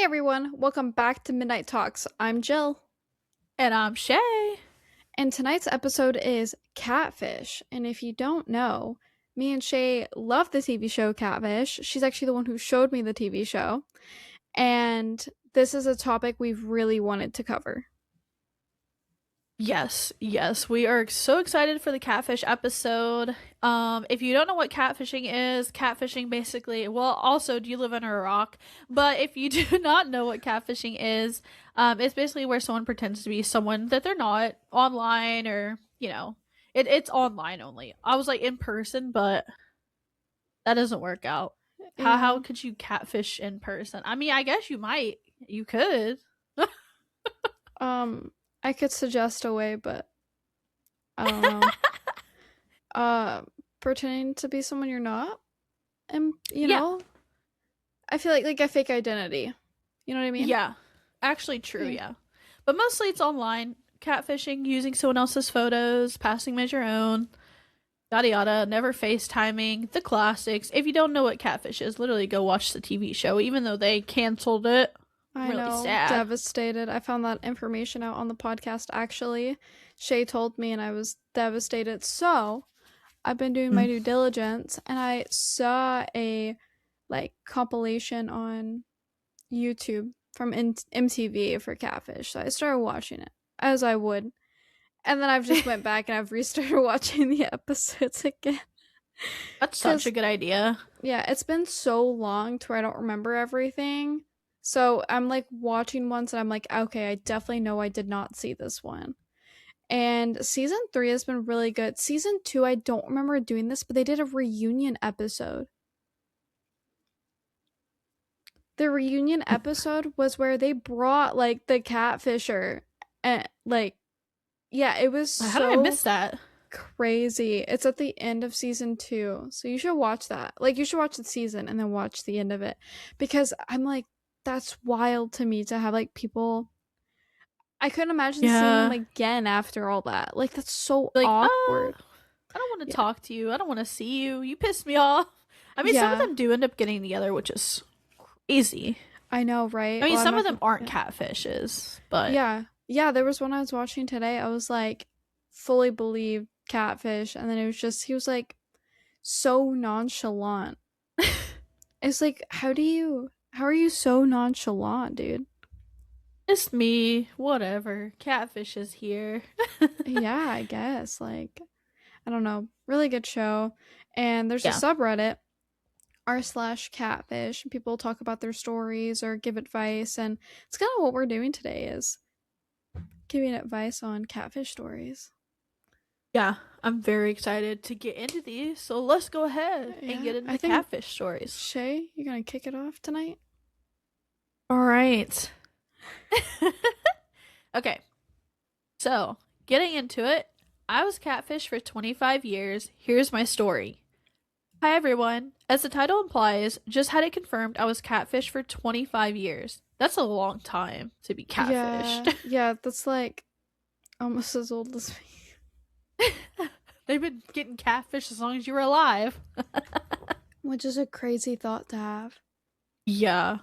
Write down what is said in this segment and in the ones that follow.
Hey everyone, welcome back to Midnight Talks. I'm Jill, And I'm Chey. and tonight's episode is Catfish. And if you don't know, me and Shay love the TV show Catfish. She's actually the one who showed me the TV show, and this is a topic we've really wanted to cover. Yes, we are so excited for the catfish episode. If you don't know what catfishing basically, well, also, do you live under a rock? But if you do not know what catfishing is, it's basically where someone pretends to be someone that they're not online or, it's online only. I was like in person, but that doesn't work out. How Yeah. could you catfish in person? I mean, I guess you could. Um, I could suggest a way, but I don't know. Uh, Pretending to be someone you're not, and Yeah, I feel like a fake identity. You know what I mean? Yeah, actually true, Yeah. yeah. But mostly it's online. Catfishing, using someone else's photos, passing them as your own, yada yada, never FaceTiming, the classics. If you don't know what catfish is, literally go watch the TV show, even though they canceled it. I'm I really know, sad. devastated. I found that information out on the podcast actually. Shay told me and I was devastated. So, I've been doing my Mm. due diligence and I saw a compilation on YouTube from MTV for Catfish. So I started watching it as I would. And then I've just went back and I've restarted watching the episodes again That's such a cuz good idea. yeah, it's been so long to where I don't remember everything. So I'm like watching once and I'm like, okay, I definitely know I did not see this one. And season 3 has been really good. Season 2, I don't remember doing this, but they did a reunion episode. The reunion episode was where they brought the catfisher and yeah, it was How did I so miss that? crazy. It's at the end of season 2. So you should watch that. You should watch the season and then watch the end of it because I'm like that's wild to me to have people. I couldn't imagine seeing them Yeah. again after all that. That's so Like, awkward. I don't want to Yeah. talk to you. I don't want to see you. You piss me off. I mean, some of Yeah. them do end up getting together, which is crazy. I know, right? I mean, Well, I'm some of not them gonna. aren't Yeah. catfishes, but Yeah. Yeah, there was one I was watching today. I was like fully believed catfish and then it was just he was like so nonchalant. It's like how are you so nonchalant, dude? it's me. Whatever. Catfish is here. Yeah, I guess. I don't know. Really good show. And there's a Yeah. subreddit r/catfish. People talk about their stories or give advice, and it's kind of what we're doing today is giving advice on catfish stories. Yeah. I'm very excited to get into these. So let's go ahead and Yeah, get into I the think catfish stories. Shay, you're gonna kick it off tonight. All right. Okay. So, getting into it, I was catfish for 25 years. Here's my story. Hi, everyone. As the title implies, just had it confirmed I was catfish for 25 years. That's a long time to be Yeah, catfished. yeah, that's almost as old as me, They've been getting catfish as long as you were alive. which is a crazy thought to have. Yeah.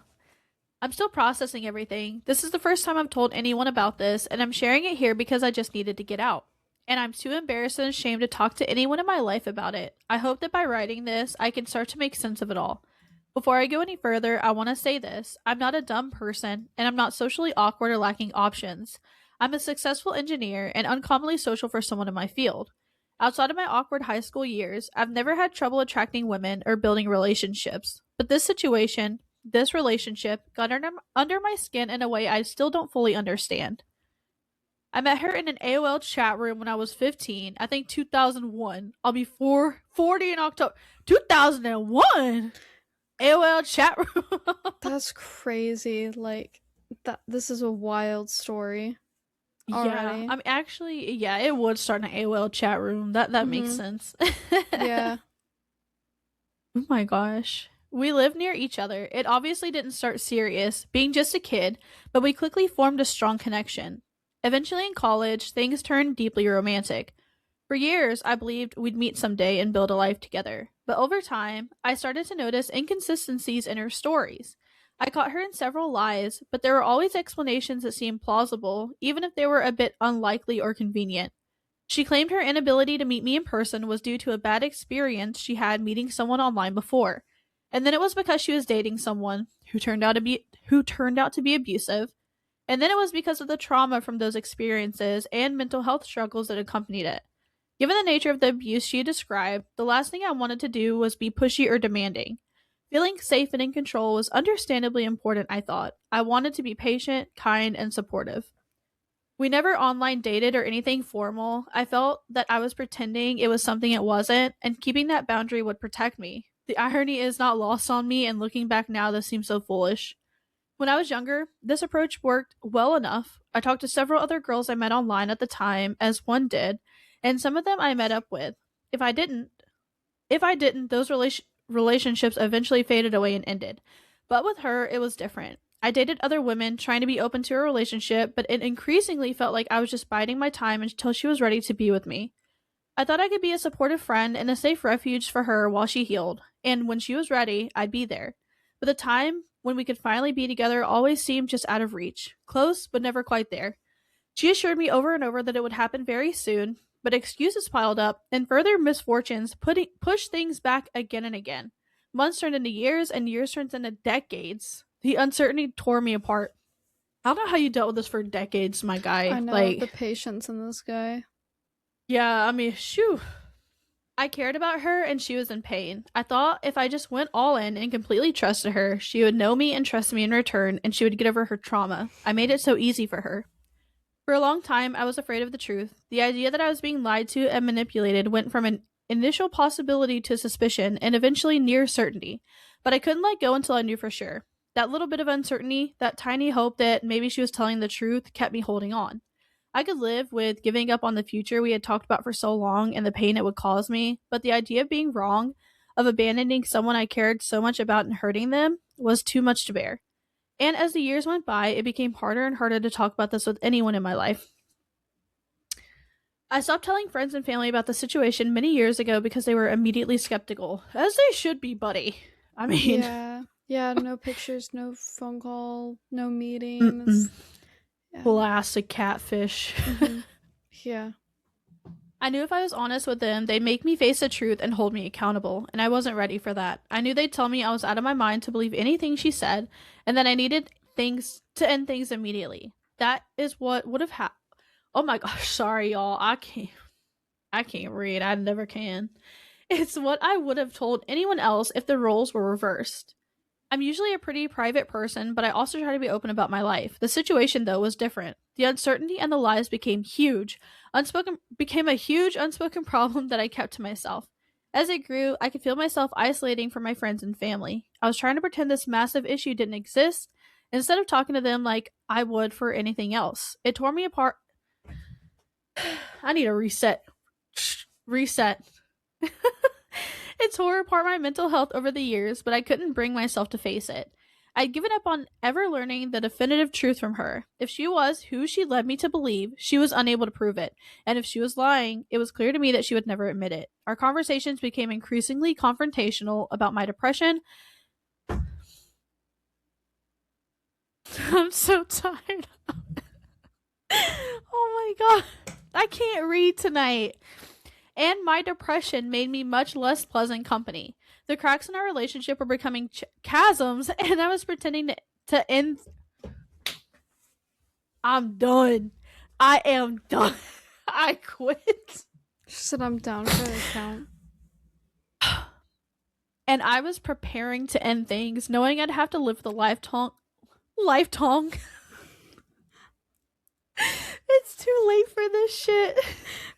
I'm still processing everything. This is the first time I've told anyone about this, and I'm sharing it here because I just needed to get out. And I'm too embarrassed and ashamed to talk to anyone in my life about it. I hope that by writing this, I can start to make sense of it all. Before I go any further, I want to say this. I'm not a dumb person, and I'm not socially awkward or lacking options. I'm a successful engineer and uncommonly social for someone in my field. Outside of my awkward high school years, I've never had trouble attracting women or building relationships. But this relationship, got under my skin in a way I still don't fully understand. I met her in an AOL chat room when I was 15, I think 2001. I'll be 40 in October. 2001? AOL chat room. That's crazy. That this is a wild story Yeah, already. I'm actually, yeah, it would start an AOL chat room. That makes Mhm. sense. Yeah. Oh my gosh. We lived near each other. It obviously didn't start serious, being just a kid, but we quickly formed a strong connection. Eventually in college, things turned deeply romantic. For years, I believed we'd meet someday and build a life together. But over time, I started to notice inconsistencies in her stories. I caught her in several lies, but there were always explanations that seemed plausible, even if they were a bit unlikely or convenient. She claimed her inability to meet me in person was due to a bad experience she had meeting someone online before. And then it was because she was dating someone who turned out to be abusive. And then it was because of the trauma from those experiences and mental health struggles that accompanied it. Given the nature of the abuse she described, the last thing I wanted to do was be pushy or demanding. Feeling safe and in control was understandably important, I thought. I wanted to be patient, kind, and supportive. We never online dated or anything formal. I felt that I was pretending it was something it wasn't, and keeping that boundary would protect me. The irony is not lost on me, and looking back now, this seems so foolish. When I was younger, this approach worked well enough. I talked to several other girls I met online at the time, as one did, and some of them I met up with. If I didn't, if I didn't, those relationships eventually faded away and ended. But with her, it was different. I dated other women, trying to be open to a relationship, but it increasingly felt like I was just biding my time until she was ready to be with me. I thought I could be a supportive friend and a safe refuge for her while she healed, and when she was ready, I'd be there. But the time when we could finally be together always seemed just out of reach. Close, but never quite there. She assured me over and over that it would happen very soon, but excuses piled up, and further misfortunes pushed things back again and again. Months turned into years, and years turned into decades. The uncertainty tore me apart. I don't know how you dealt with this for decades, my I guy. know the Like, patience in this guy. yeah, I mean, shoo. I cared about her and she was in pain. I thought if I just went all in and completely trusted her, she would know me and trust me in return and she would get over her trauma. I made it so easy for her. For a long time, I was afraid of the truth. The idea that I was being lied to and manipulated went from an initial possibility to suspicion and eventually near certainty. But I couldn't let go until I knew for sure. That little bit of uncertainty, that tiny hope that maybe she was telling the truth, kept me holding on. I could live with giving up on the future we had talked about for so long and the pain it would cause me, but the idea of being wrong, of abandoning someone I cared so much about and hurting them, was too much to bear. And as the years went by, it became harder and harder to talk about this with anyone in my life. I stopped telling friends and family about the situation many years ago because they were immediately skeptical. As they should be, buddy. I mean, Yeah. Yeah, no pictures, no phone call, no mm-mm. meetings. Yeah. Classic catfish. Mhm. Yeah. I knew if I was honest with them, they'd make me face the truth and hold me accountable, and I wasn't ready for that. I knew they'd tell me I was out of my mind to believe anything she said, and that I needed things to end things immediately. That is what would have happened. Oh my gosh, sorry y'all. I can't read. I never can. It's what I would have told anyone else if the roles were reversed. I'm usually a pretty private person, but I also try to be open about my life. The situation, though, was different. The uncertainty and the lies became a huge unspoken problem that I kept to myself. As it grew, I could feel myself isolating from my friends and family. I was trying to pretend this massive issue didn't exist instead of talking to them like I would for anything else. It tore me apart. I need a reset. Reset. It tore apart my mental health over the years, but I couldn't bring myself to face it. I'd given up on ever learning the definitive truth from her. If she was who she led me to believe, she was unable to prove it. And if she was lying, it was clear to me that she would never admit it. Our conversations became increasingly confrontational about my depression. I'm so tired. Oh my god. I can't read tonight. And my depression made me much less pleasant company. The cracks in our relationship were becoming chasms, and I was pretending to end. I'm done. I am done. I quit. She said I'm down for the count. And I was preparing to end things, knowing I'd have to live with a lifetime. It's too late for this shit.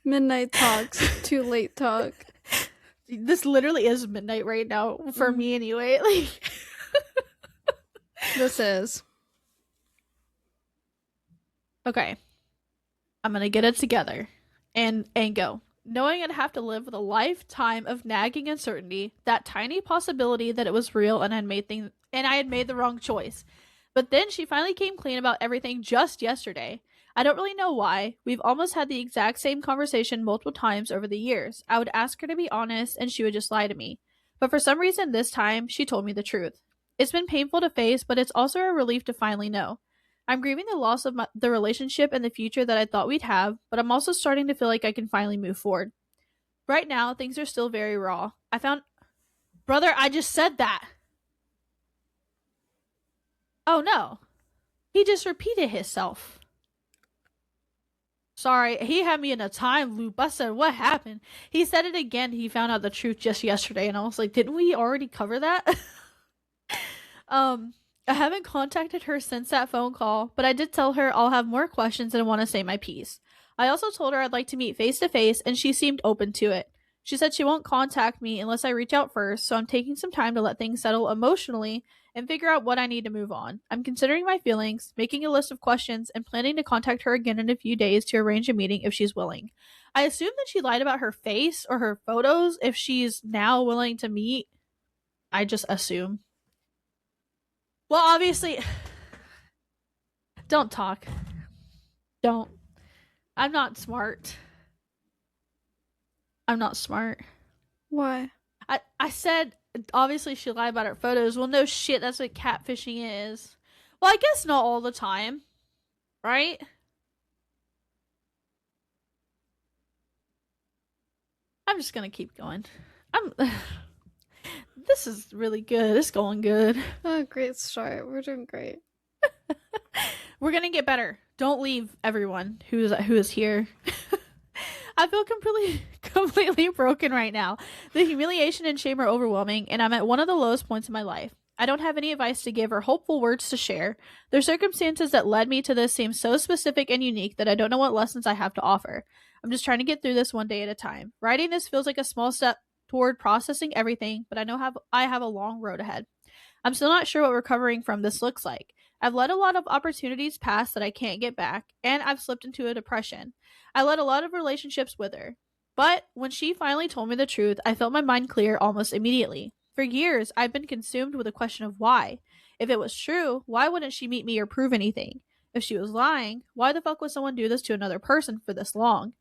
Midnight talks. Too late talk. This literally is midnight right now for me anyway. Like This is. okay. I'm gonna get it together and go. Knowing I'd have to live with a lifetime of nagging uncertainty, that tiny possibility that it was real and I had made the wrong choice. But then she finally came clean about everything just yesterday. I don't really know why. We've almost had the exact same conversation multiple times over the years. I would ask her to be honest and she would just lie to me. But for some reason this time, she told me the truth. It's been painful to face, but it's also a relief to finally know. I'm grieving the loss of the relationship and the future that I thought we'd have, but I'm also starting to feel like I can finally move forward. Right now, things are still very raw. I found. Brother, I just said that. Oh no. He just repeated himself. Sorry, he had me in a time loop. I said, what happened? He said it again. He found out the truth just yesterday, and I was like, didn't we already cover that? um, I haven't contacted her since that phone call, but I did tell her I'll have more questions and want to say my piece. I also told her I'd like to meet face to face, and she seemed open to it. She said she won't contact me unless I reach out first, so I'm taking some time to let things settle emotionally and figure out what I need to move on. I'm considering my feelings, making a list of questions, and planning to contact her again in a few days to arrange a meeting if she's willing. I assume that she lied about her face or her photos if she's now willing to meet. I just assume. Well, obviously, don't talk. Don't. I'm not smart. I'm not smart. Why? I said obviously she lied about her photos. Well, no shit, that's what catfishing is. Well, I guess not all the time, right? I'm just gonna keep going. I'm. This is really good. It's going good. Oh, great start. We're doing great. We're gonna get better. Don't leave, everyone who is here. I feel completely broken right now. The humiliation and shame are overwhelming, and I'm at one of the lowest points in my life. I don't have any advice to give or hopeful words to share. The circumstances that led me to this seem so specific and unique that I don't know what lessons I have to offer. I'm just trying to get through this one day at a time. Writing this feels like a small step toward processing everything, but I have a long road ahead. I'm still not sure what recovering from this looks like. I've let a lot of opportunities pass that I can't get back, and I've slipped into a depression. I let a lot of relationships wither. But when she finally told me the truth, I felt my mind clear almost immediately. For years, I've been consumed with a question of why. If it was true, why wouldn't she meet me or prove anything? If she was lying, why the fuck would someone do this to another person for this long?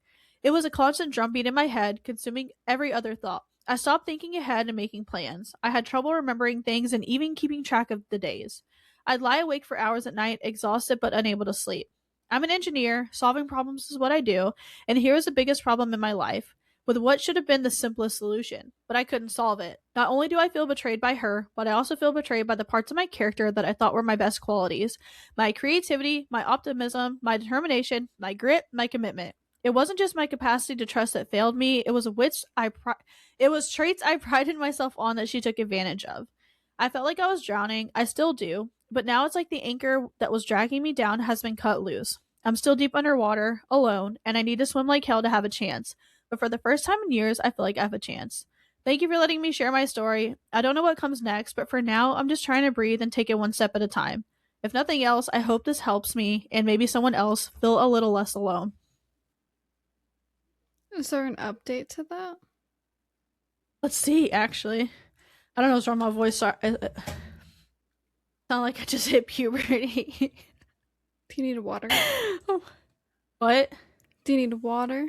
It was a constant drumbeat in my head, consuming every other thought. I stopped thinking ahead and making plans. I had trouble remembering things and even keeping track of the days. I'd lie awake for hours at night, exhausted but unable to sleep. I'm an engineer, solving problems is what I do, and here is the biggest problem in my life, with what should have been the simplest solution, but I couldn't solve it. Not only do I feel betrayed by her, but I also feel betrayed by the parts of my character that I thought were my best qualities. My creativity, my optimism, my determination, my grit, my commitment. It wasn't just my capacity to trust that failed me, it was traits I prided myself on that she took advantage of. I felt like I was drowning, I still do, but now it's like the anchor that was dragging me down has been cut loose. I'm still deep underwater, alone, and I need to swim like hell to have a chance. But for the first time in years, I feel like I have a chance. Thank you for letting me share my story. I don't know what comes next, but for now, I'm just trying to breathe and take it one step at a time. If nothing else, I hope this helps me and maybe someone else feel a little less alone. Is there an update to that? Let's see, actually. I don't know what's wrong with my voice. Sorry. Sound like I just hit puberty. Do you need water? What? Do you need water?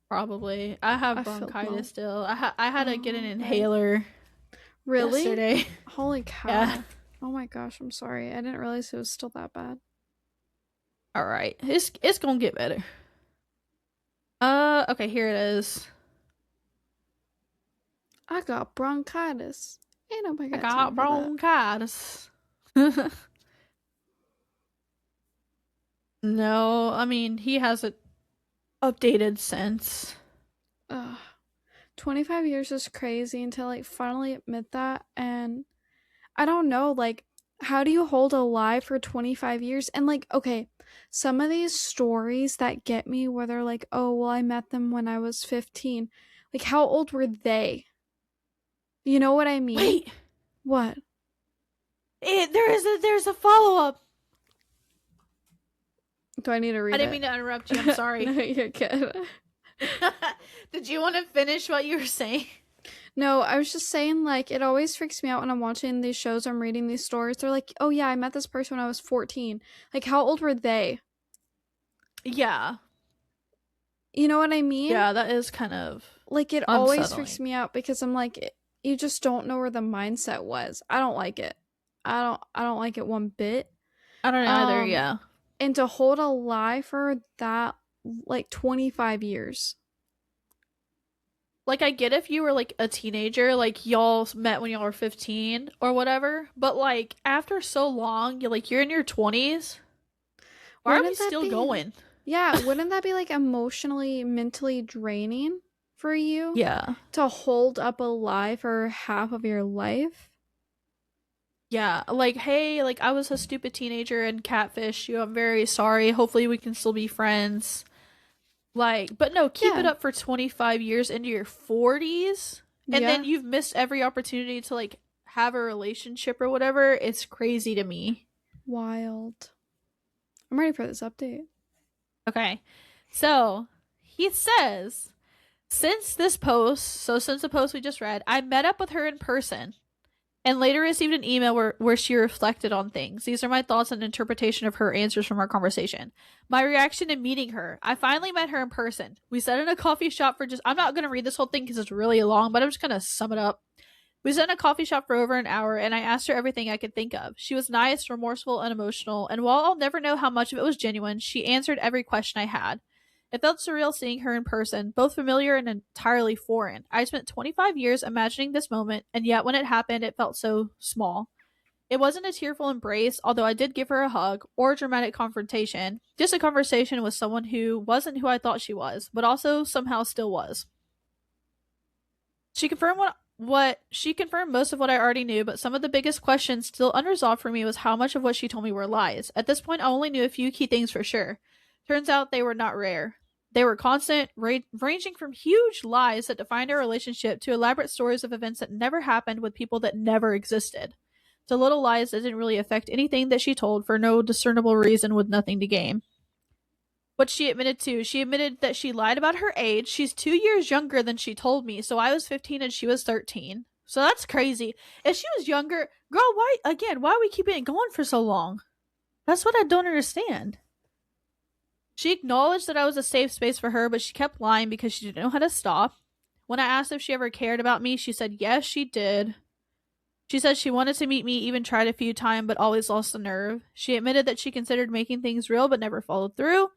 Probably. I have I feel bronchitis low. still. I had to get an inhaler Really? yesterday. Holy cow. Yeah. Oh my gosh, I'm sorry. I didn't realize it was still that bad. All right. It's going to get better. Okay, here it is. I got bronchitis. Ain't nobody I got got time for that. bronchitis. No, I mean, he hasn't updated since. Ugh. 25 years is crazy until like finally admit that, and I don't know, like, how do you hold a lie for 25 years? And like, okay, some of these stories that get me where they're like, oh well, I met them when I was 15. Like, how old were they? You know what I mean? Wait, What? there's a follow-up. Do I need to read I it? didn't mean to interrupt you. I'm sorry. No, you're good. Did you want to finish what you were saying? No, I was just saying, like, it always freaks me out when I'm watching these shows, I'm reading these stories. They're like, oh yeah, I met this person when I was 14. Like, how old were they? Yeah. You know what I mean? Yeah, that is kind of Like, it always unsettling. freaks me out because I'm like, you just don't know where the mindset was. I don't like it. I don't like it one bit. I don't know either. Um Yeah. and to hold a lie for that like 25 years. Like, I get if you were like a teenager, like y'all met when y'all were 15 or whatever, but like after so long, you're in your 20s. Why are we Wouldn't that still be going? Yeah, wouldn't that be like emotionally, mentally draining for you Yeah. to hold up a lie for half of your life? Yeah, like, hey, like I was a stupid teenager and catfish you. I'm very sorry. Hopefully we can still be friends. Like, but no, keep it Yeah. up for 25 years into your 40s and then Yeah. you've missed every opportunity to like have a relationship or whatever. It's crazy to me. Wild. I'm ready for this update. Okay. So, he says, since the post we just read, I met up with her in person and later received an email where she reflected on things. These are my thoughts and interpretation of her answers from our conversation. My reaction to meeting her. I finally met her in person. We sat in a coffee shop for I'm not going to read this whole thing because it's really long, but I'm just going to sum it up. We sat in a coffee shop for over an hour and I asked her everything I could think of. She was nice, remorseful, and emotional, and while I'll never know how much of it was genuine, she answered every question I had. It felt surreal seeing her in person, both familiar and entirely foreign. I spent 25 years imagining this moment, and yet when it happened, it felt so small. It wasn't a tearful embrace, although I did give her a hug, or a dramatic confrontation. Just a conversation with someone who wasn't who I thought she was, but also somehow still was. She confirmed what she confirmed most of what I already knew, but some of the biggest questions still unresolved for me was how much of what she told me were lies. At this point, I only knew a few key things for sure. Turns out they were not rare. They were constant, ranging from huge lies that defined our relationship to elaborate stories of events that never happened with people that never existed. To little lies that didn't really affect anything that she told for no discernible reason with nothing to gain. What she admitted to. She admitted that she lied about her age. She's 2 years younger than she told me, so I was 15 and she was 13. So that's crazy. If she was younger, girl, why are we keeping it going for so long? That's what I don't understand. She acknowledged that I was a safe space for her, but she kept lying because she didn't know how to stop. When I asked if she ever cared about me, she said yes, she did. She said she wanted to meet me, even tried a few times, but always lost the nerve. She admitted that she considered making things real, but never followed through.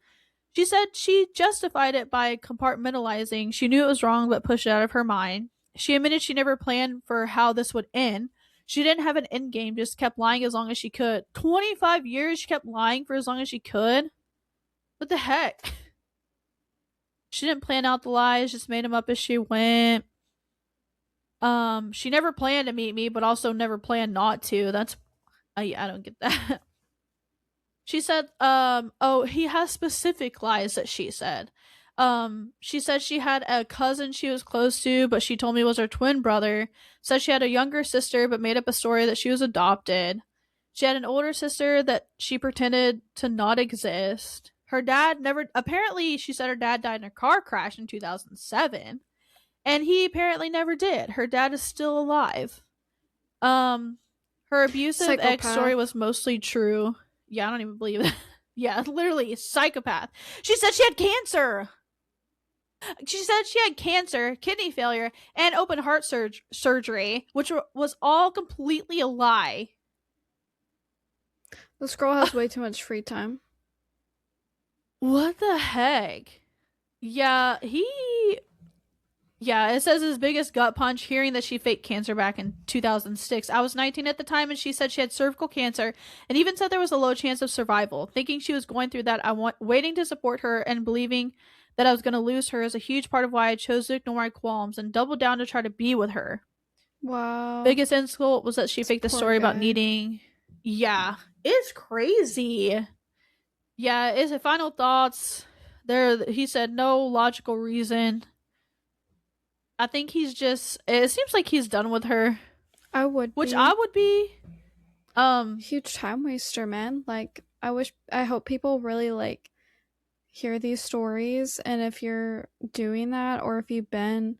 She said she justified it by compartmentalizing. She knew it was wrong, but pushed it out of her mind. She admitted she never planned for how this would end. She didn't have an end game, just kept lying as long as she could. 25 years, she kept lying for as long as she could. What the heck? She didn't plan out the lies, just made them up as she went. She never planned to meet me, but also never planned not to. I don't get that. She said, oh, he has specific lies that she said. She said she had a cousin she was close to, but she told me was her twin brother. Said she had a younger sister, but made up a story that she was adopted. She had an older sister that she pretended to not exist. Her dad never, apparently, she said her dad died in a car crash in 2007, and he apparently never did. Her dad is still alive. Um, her abusive ex story Psychopath. was mostly true. Yeah, I don't even believe it. Yeah, literally, psychopath. She said she had cancer. She said she had cancer, kidney failure, and open heart surgery, which was all completely a lie. This girl has way too much free time. What the heck? Yeah, Yeah, it says his biggest gut punch hearing that she faked cancer back in 2006. I was 19 at the time and she said she had cervical cancer and even said there was a low chance of survival. Thinking she was going through that, waiting to support her and believing that I was going to lose her is a huge part of why I chose to ignore my qualms and double down to try to be with her. Wow. Biggest insult was that she This faked the poor story about guy. needing. Yeah, it's crazy. Yeah, is it final thoughts? There, he said no logical reason. I think he's just. It seems like he's done with her, I would which I be. would be. Huge time waster, man. Like, I hope people really like hear these stories. And if you're doing that, or if you've been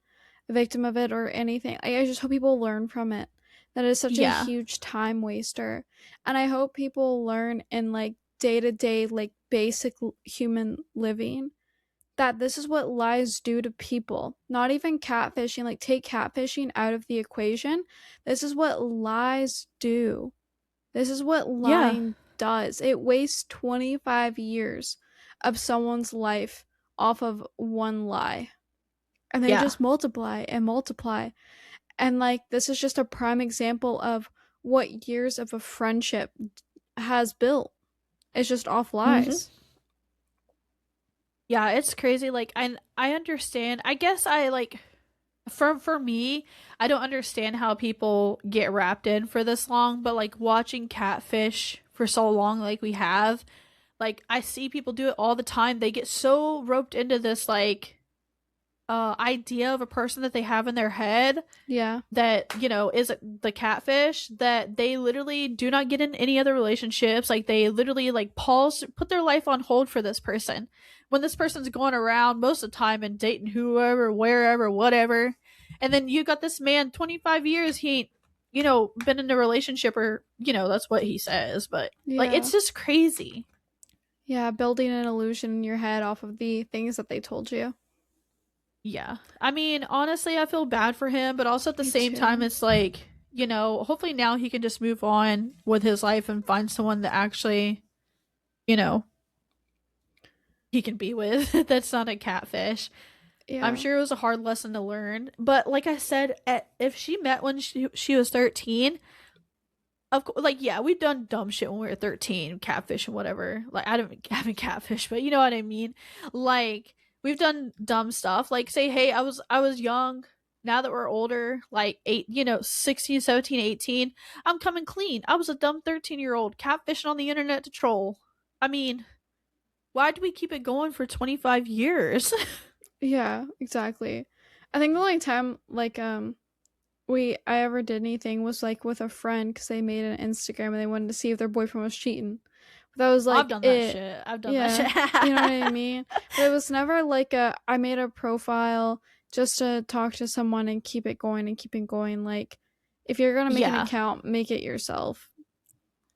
a victim of it or anything, I just hope people learn from it. That is such a Yeah, huge time waster. And I hope people learn in like day to day, like basic human living that this is what lies do to people. Not even catfishing, like take catfishing out of the equation. This is what lies do. This is what Yeah. lying does. It wastes 25 years of someone's life off of one lie. And they Yeah. just multiply and multiply. And like this is just a prime example of what years of a friendship has built. It's just off Mhm. lies. Yeah, it's crazy. Like I understand. I guess I like for me, I don't understand how people get wrapped in for this long, but like watching Catfish for so long like we have, like I see people do it all the time. They get so roped into this like idea of a person that they have in their head Yeah. that, you know, is the catfish, that they literally do not get in any other relationships. Like they literally like pause, put their life on hold for this person when this person's going around most of the time and dating whoever, wherever, whatever. And then you got this man 25 years, he ain't, you know, been in a relationship, or, you know, that's what he says, but like Yeah. it's just crazy. Yeah, building an illusion in your head off of the things that they told you. Yeah. I mean, honestly, I feel bad for him, but also at the Me same time, too. it's like, you know, hopefully now he can just move on with his life and find someone that actually, you know, he can be with that's not a catfish. I'm Yeah. sure it was a hard lesson to learn, but like I said, if she met when she was 13, of course, like yeah, we've done dumb shit when we were 13, catfish and whatever. Like I don't haven't catfish, but you know what I mean. Like we've done dumb stuff. Like say, hey, I was young. Now that we're older, like 8, you know, 16, 17, 18, I'm coming clean. I was a dumb 13-year-old catfishing on the internet to troll. I mean, why do we keep it going for 25 years? Yeah, exactly. I think the only time like we I ever did anything was like with a friend because they made an Instagram and they wanted to see if their boyfriend was cheating. But that was I've like done that it. shit. I've done that Yeah, shit. you know what I mean. But it was never like a I made a profile just to talk to someone and keep it going and keep it going. Like if you're gonna make an Yeah. account, make it yourself.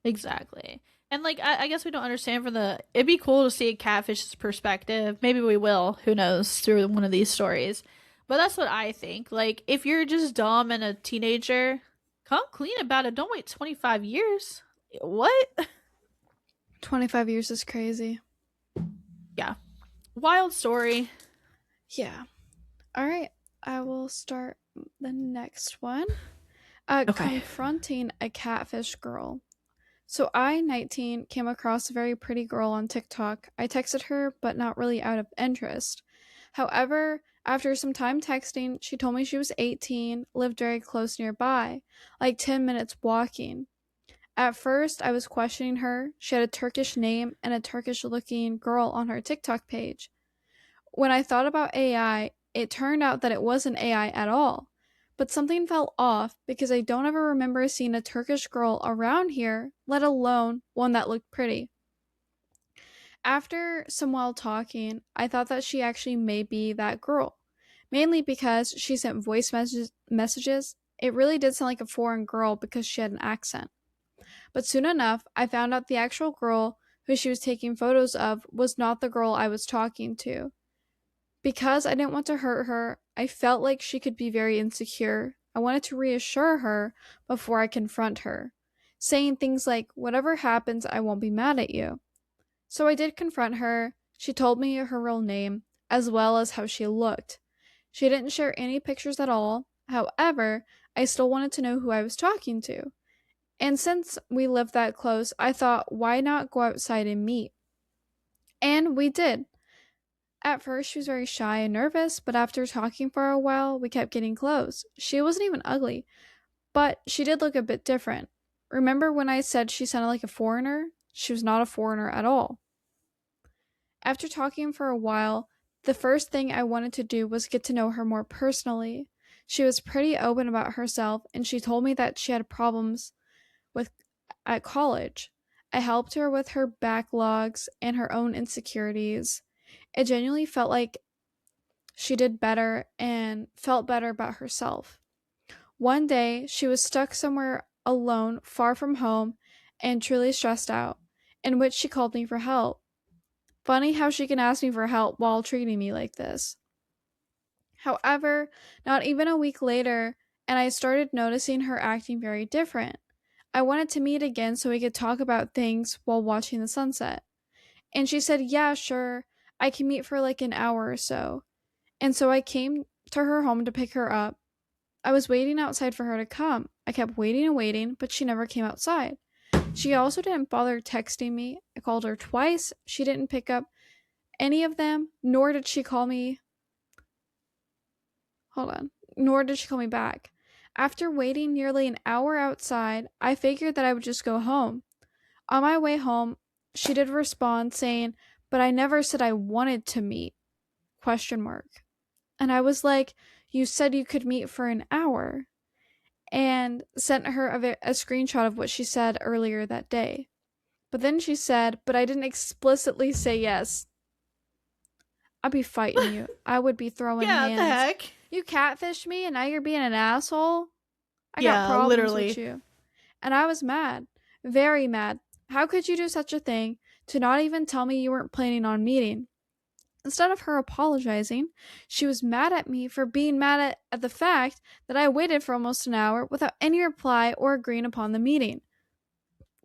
Exactly. And like I guess we don't understand from the it'd be cool to see a catfish's perspective. Maybe we will, who knows, through one of these stories. But that's what I think. Like if you're just dumb and a teenager, come clean about it. Don't wait 25 years. What? 25 years is crazy. Yeah. Wild story. Yeah. All right. I will start the next one. Okay. Confronting a catfish girl. So I, 19, came across a very pretty girl on TikTok. I texted her, but not really out of interest. However, after some time texting, she told me she was 18, lived very close nearby, like 10 minutes walking. At first, I was questioning her. She had a Turkish name and a Turkish looking girl on her TikTok page. When I thought about AI, it turned out that it wasn't AI at all. But something felt off because I don't ever remember seeing a Turkish girl around here, let alone one that looked pretty. After some while talking, I thought that she actually may be that girl, mainly because she sent voice messages. It really did sound like a foreign girl because she had an accent. But soon enough, I found out the actual girl who she was taking photos of was not the girl I was talking to. Because I didn't want to hurt her, I felt like she could be very insecure. I wanted to reassure her before I confront her, saying things like, "Whatever happens, I won't be mad at you." So I did confront her. She told me her real name, as well as how she looked. She didn't share any pictures at all. However, I still wanted to know who I was talking to. And since we lived that close, I thought, why not go outside and meet? And we did. At first, she was very shy and nervous, but after talking for a while, we kept getting close. She wasn't even ugly, but she did look a bit different. Remember when I said she sounded like a foreigner? She was not a foreigner at all. After talking for a while, the first thing I wanted to do was get to know her more personally. She was pretty open about herself, and she told me that she had problems with at college. I helped her with her backlogs and her own insecurities. It genuinely felt like she did better and felt better about herself. One day, she was stuck somewhere alone, far from home, and truly stressed out, in which she called me for help. Funny how she can ask me for help while treating me like this. However, not even a week later, and I started noticing her acting very different. I wanted to meet again so we could talk about things while watching the sunset. And she said, yeah, sure, I can meet for like an hour or so. And so I came to her home to pick her up. I was waiting outside for her to come. I kept waiting and waiting, but she never came outside. She also didn't bother texting me. I called her twice. She didn't pick up any of them, nor did she call me. Hold on. Nor did she call me back. After waiting nearly an hour outside, I figured that I would just go home. On my way home, she did respond saying, "But I never said I wanted to meet?" Question mark. And I was like, "You said you could meet for an hour." And sent her a screenshot of what she said earlier that day. But then she said, "But I didn't explicitly say yes." I'd be fighting you. I would be throwing Yeah, what the hands. heck? You catfished me and now you're being an asshole? I got Yeah, problems with literally. you. And I was mad. Very mad. How could you do such a thing to not even tell me you weren't planning on meeting? Instead of her apologizing, she was mad at me for being mad at the fact that I waited for almost an hour without any reply or agreeing upon the meeting.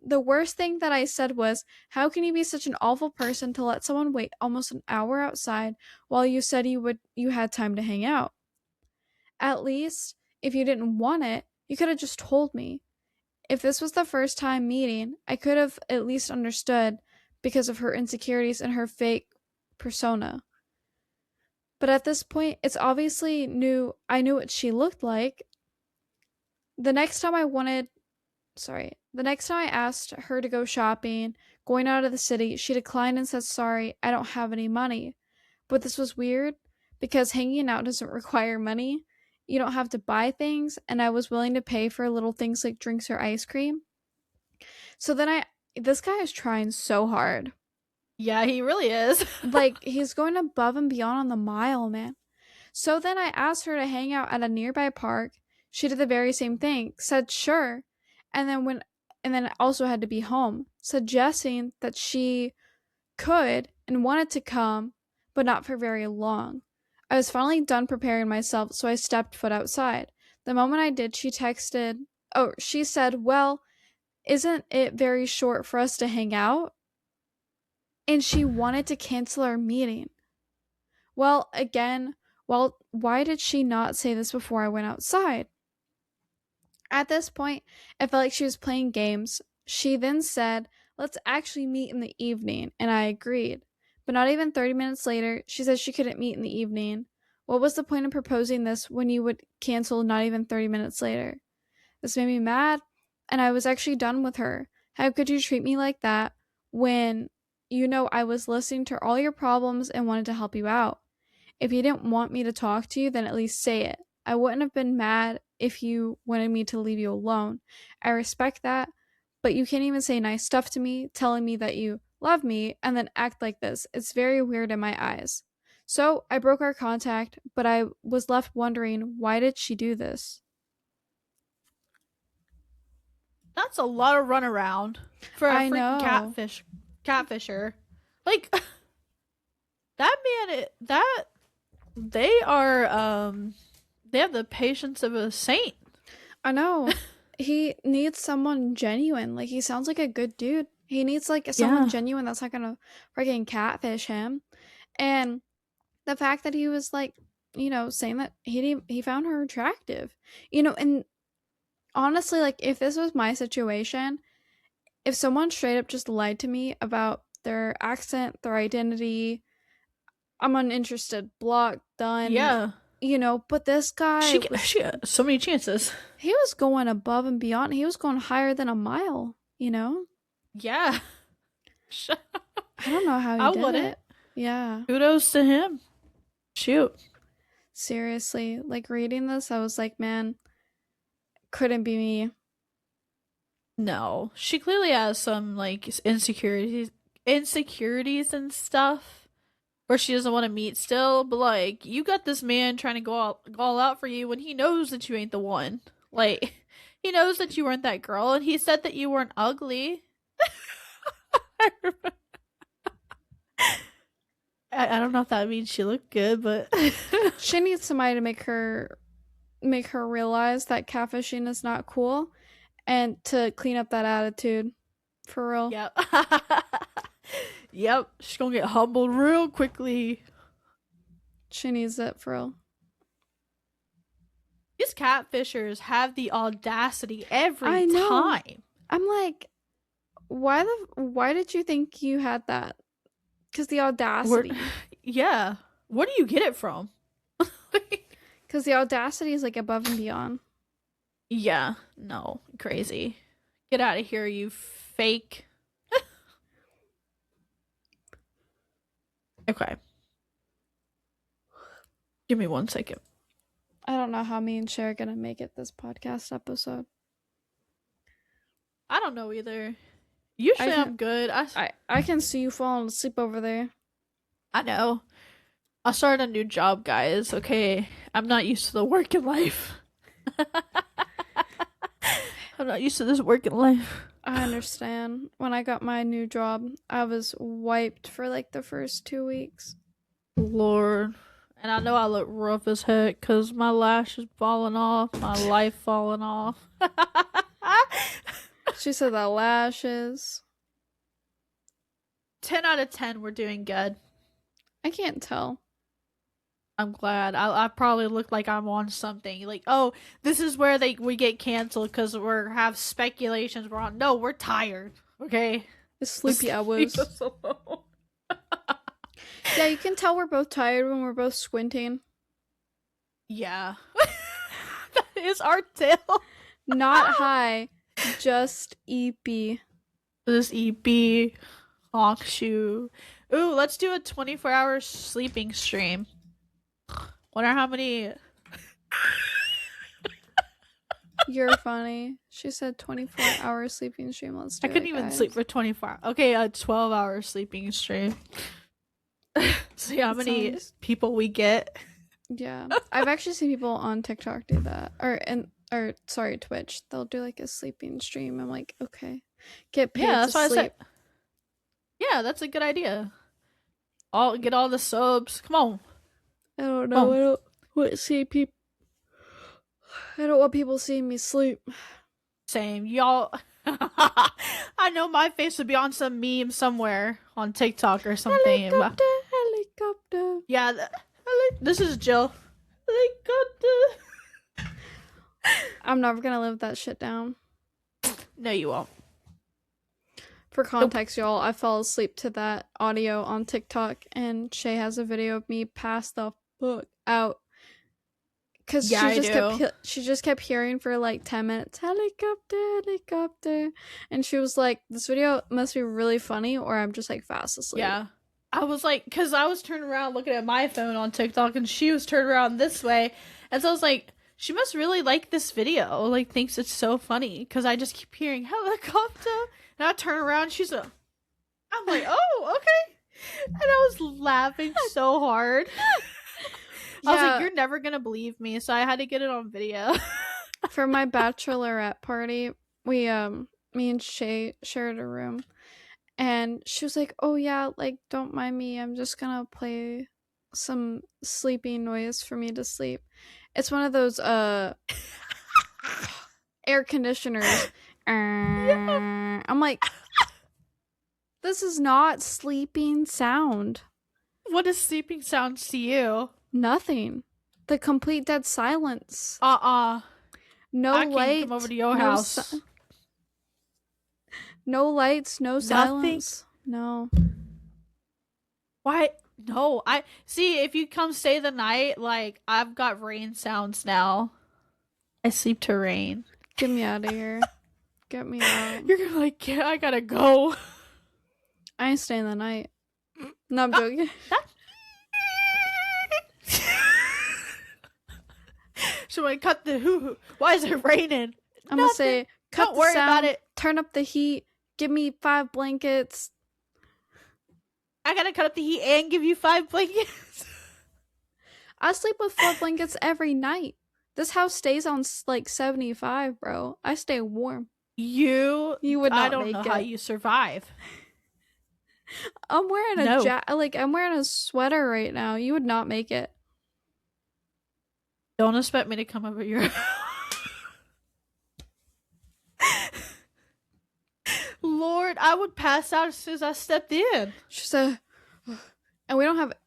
The worst thing that I said was, "How can you be such an awful person to let someone wait almost an hour outside while you said you had time to hang out? At least, if you didn't want it, you could have just told me. If this was the first time meeting, I could have at least understood because of her insecurities and her fake persona. But at this point, it's obviously I knew what she looked like. The next time I wanted the next time I asked her to go shopping, going out of the city, she declined and said, "Sorry, I don't have any money." But this was weird because hanging out doesn't require money. You don't have to buy things, and I was willing to pay for little things like drinks or ice cream. So then this guy is trying so hard. Yeah, he really is. Like, he's going above and beyond on the mile, man. So then I asked her to hang out at a nearby park. She did the very same thing, said sure, and then also had to be home, suggesting that she could and wanted to come, but not for very long. I was finally done preparing myself, so I stepped foot outside. The moment I did, she said, "Well, isn't it very short for us to hang out?" And she wanted to cancel our meeting. Well, again, why did she not say this before I went outside? At this point, I felt like she was playing games. She then said, "Let's actually meet in the evening," and I agreed. But not even 30 minutes later, she said she couldn't meet in the evening. What was the point of proposing this when you would cancel not even 30 minutes later? This made me mad, and I was actually done with her. How could you treat me like that when I was listening to all your problems and wanted to help you out? If you didn't want me to talk to you, then at least say it. I wouldn't have been mad if you wanted me to leave you alone. I respect that, but you can't even say nice stuff to me, telling me that you love me, and then act like this. It's very weird in my eyes. So I broke our contact, but I was left wondering, why did she do this? That's a lot of runaround for a I freaking know. catfisher. Like that man, that they are, they have the patience of a saint. I know. He needs someone genuine. Like, he sounds like a good dude. He needs like someone Yeah. genuine that's not gonna freaking catfish him. And the fact that he was like, saying that he found her attractive. And honestly, like, if this was my situation, if someone straight up just lied to me about their accent, their identity, I'm uninterested, block, done. Yeah. But this guy was She had so many chances. he was going above and beyond. He was going higher than a mile. Yeah. I don't know how he I did wouldn't. it. Yeah. Kudos to him. Shoot. Seriously, like reading this, I was like, man, couldn't be me. No. She clearly has some like insecurities and stuff where she doesn't want to meet still, but like you got this man trying to go all out for you when he knows that you ain't the one. Like he knows that you weren't that girl and he said that you weren't ugly. I don't know if that means she looked good, but She needs somebody to make her realize that catfishing is not cool. And to clean up that attitude. For real. Yep. Yep. She's gonna get humbled real quickly. She needs it for real. These catfishers have the audacity I every know. time. I'm like, why did you think you had that? Because the audacity. Yeah. Where do you get it from? Because the audacity is like above and beyond. Yeah. No. Crazy. Get out of here, you fake. Okay. Give me 1 second. I don't know how me and Cher are gonna make it this podcast episode. I don't know either. Usually I'm good. I can see you falling asleep over there. I know. I started a new job, guys. Okay. I'm not used to the working life. I'm not used to this working life. I understand. When I got my new job, I was wiped for like the first 2 weeks. Lord. And I know I look rough as heck because my lash is falling off, my life falling off. She said that lashes. 10 out of 10, we're doing good. I can't tell. I'm glad. I probably look like I'm on something. Like, oh, this is where we get canceled because we have speculations. We're on. No, we're tired. Okay? It's sleepy hours. Leave us alone. Yeah, you can tell we're both tired when we're both squinting. Yeah. That is our tail. Not high, just EP. This EP, honk shoe. Ooh, let's do a 24-hour sleeping stream. Wonder how many. You're funny. She said 24-hour sleeping stream. Let's do it. I couldn't even sleep for 24 hours. Okay, a 12-hour sleeping stream. See how many people we get. Yeah, I've actually seen people on TikTok do that, or Twitch. They'll do like a sleeping stream. I'm like, okay, get paid Yeah, that's to why sleep. I said. Yeah, that's a good idea. Get all the subs. Come on. I don't know. I don't want people seeing me sleep. Same, y'all. I know my face would be on some meme somewhere on TikTok or something. Helicopter, helicopter. Yeah, this is Jill. Helicopter. I'm never gonna live that shit down. No, you won't. For context, y'all, I fell asleep to that audio on TikTok, and Chey has a video of me pass the fuck out. Because she just kept hearing for like 10 minutes, helicopter, helicopter. And she was like, this video must be really funny, or I'm just like fast asleep. Yeah. I was like, because I was turning around looking at my phone on TikTok, and she was turned around this way. And so I was like, she must really like this video. Like, thinks it's so funny. Because I just keep hearing helicopter. And I turn around, I'm like, oh, okay. And I was laughing so hard. I was like, you're never gonna believe me, so I had to get it on video. For my bachelorette party, me and Chey shared a room, and she was like, oh yeah, like, don't mind me, I'm just gonna play some sleeping noise for me to sleep. It's one of those air conditioners. Yeah. I'm like, this is not sleeping sound. What is sleeping sounds to you? Nothing. The complete dead silence. No I light. Come over to your house. No lights. No silence. No. Why? No. I see. If you come stay the night, like, I've got rain sounds now. I sleep to rain. Get me out of here. Get me out. You're like, yeah, I gotta go. I ain't staying the night. No, I'm joking. So I cut the hoo-hoo. Why is it raining? I'm gonna say, don't worry about it. Turn up the heat. Give me 5 blankets. I gotta cut up the heat and give you 5 blankets. I sleep with 4 blankets every night. This house stays on like 75, bro. I stay warm. You would not. I don't know how you survive. I'm wearing I'm wearing a sweater right now. You would not make it. Don't expect me to come over your Lord, I would pass out as soon as I stepped in. She said, and I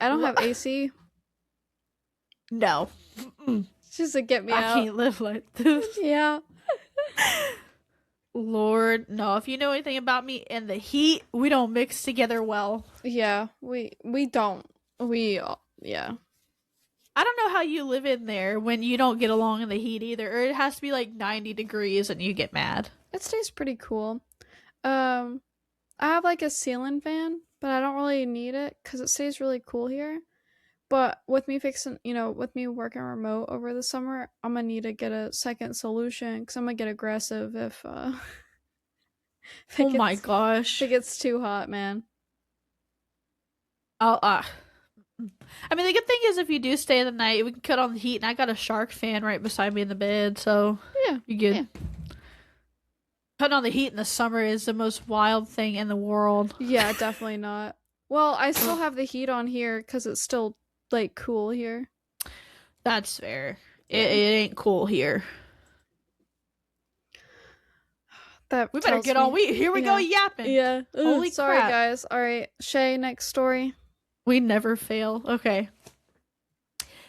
don't have AC. No. She said, get me I out. can't live like this. Yeah. Lord, no. If you know anything about me and the heat, we don't mix together well. Yeah, we don't. Yeah. I don't know how you live in there when you don't get along in the heat either, or it has to be like 90 degrees and you get mad. It stays pretty cool. I have like a ceiling fan, but I don't really need it because it stays really cool here. But with me with me working remote over the summer, I'm gonna need to get a second solution because I'm gonna get aggressive if Oh my gosh. if it gets too hot, man. I'll, I mean, the good thing is if you do stay the night, we can cut on the heat, and I got a shark fan right beside me in the bed, so Yeah, you're good. yeah. Cutting on the heat in the summer is the most wild thing in the world. Yeah, definitely not. Well, I still have the heat on here because it's still like cool here. That's fair. Yeah. It ain't cool here. That We better get on. Here we go yapping. Yeah. Holy sorry, crap. guys. All right, Chey, next story. We never fail. Okay.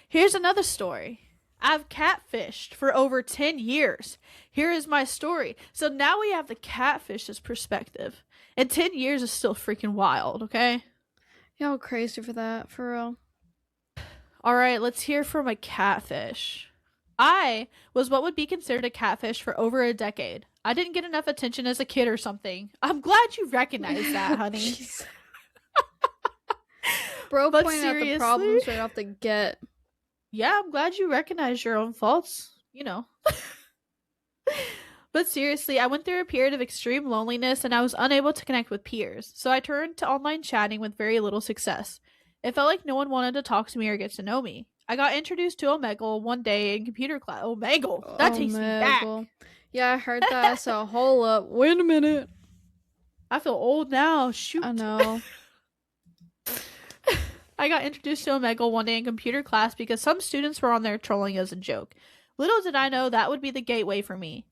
Here's another story. I've catfished for over 10 years. Here is my story. So now we have the catfish's perspective. And 10 years is still freaking wild, okay? Y'all crazy for that, for real. All right, let's hear from a catfish. I was what would be considered a catfish for over a decade. I didn't get enough attention as a kid or something. I'm glad you recognize that, honey. Bro But pointing out the seriously? problems right off the get. Yeah, I'm glad you recognize your own faults, you know. But seriously, I went through a period of extreme loneliness and I was unable to connect with peers, so I turned to online chatting with very little success. It felt like no one wanted to talk to me or get to know me. I got introduced to Omegle one day in computer class. Omegle! That takes me back. Yeah, I heard that. So hold up. Wait a minute. I feel old now. Shoot. I know. I got introduced to Omegle one day in computer class because some students were on there trolling as a joke. Little did I know that would be the gateway for me.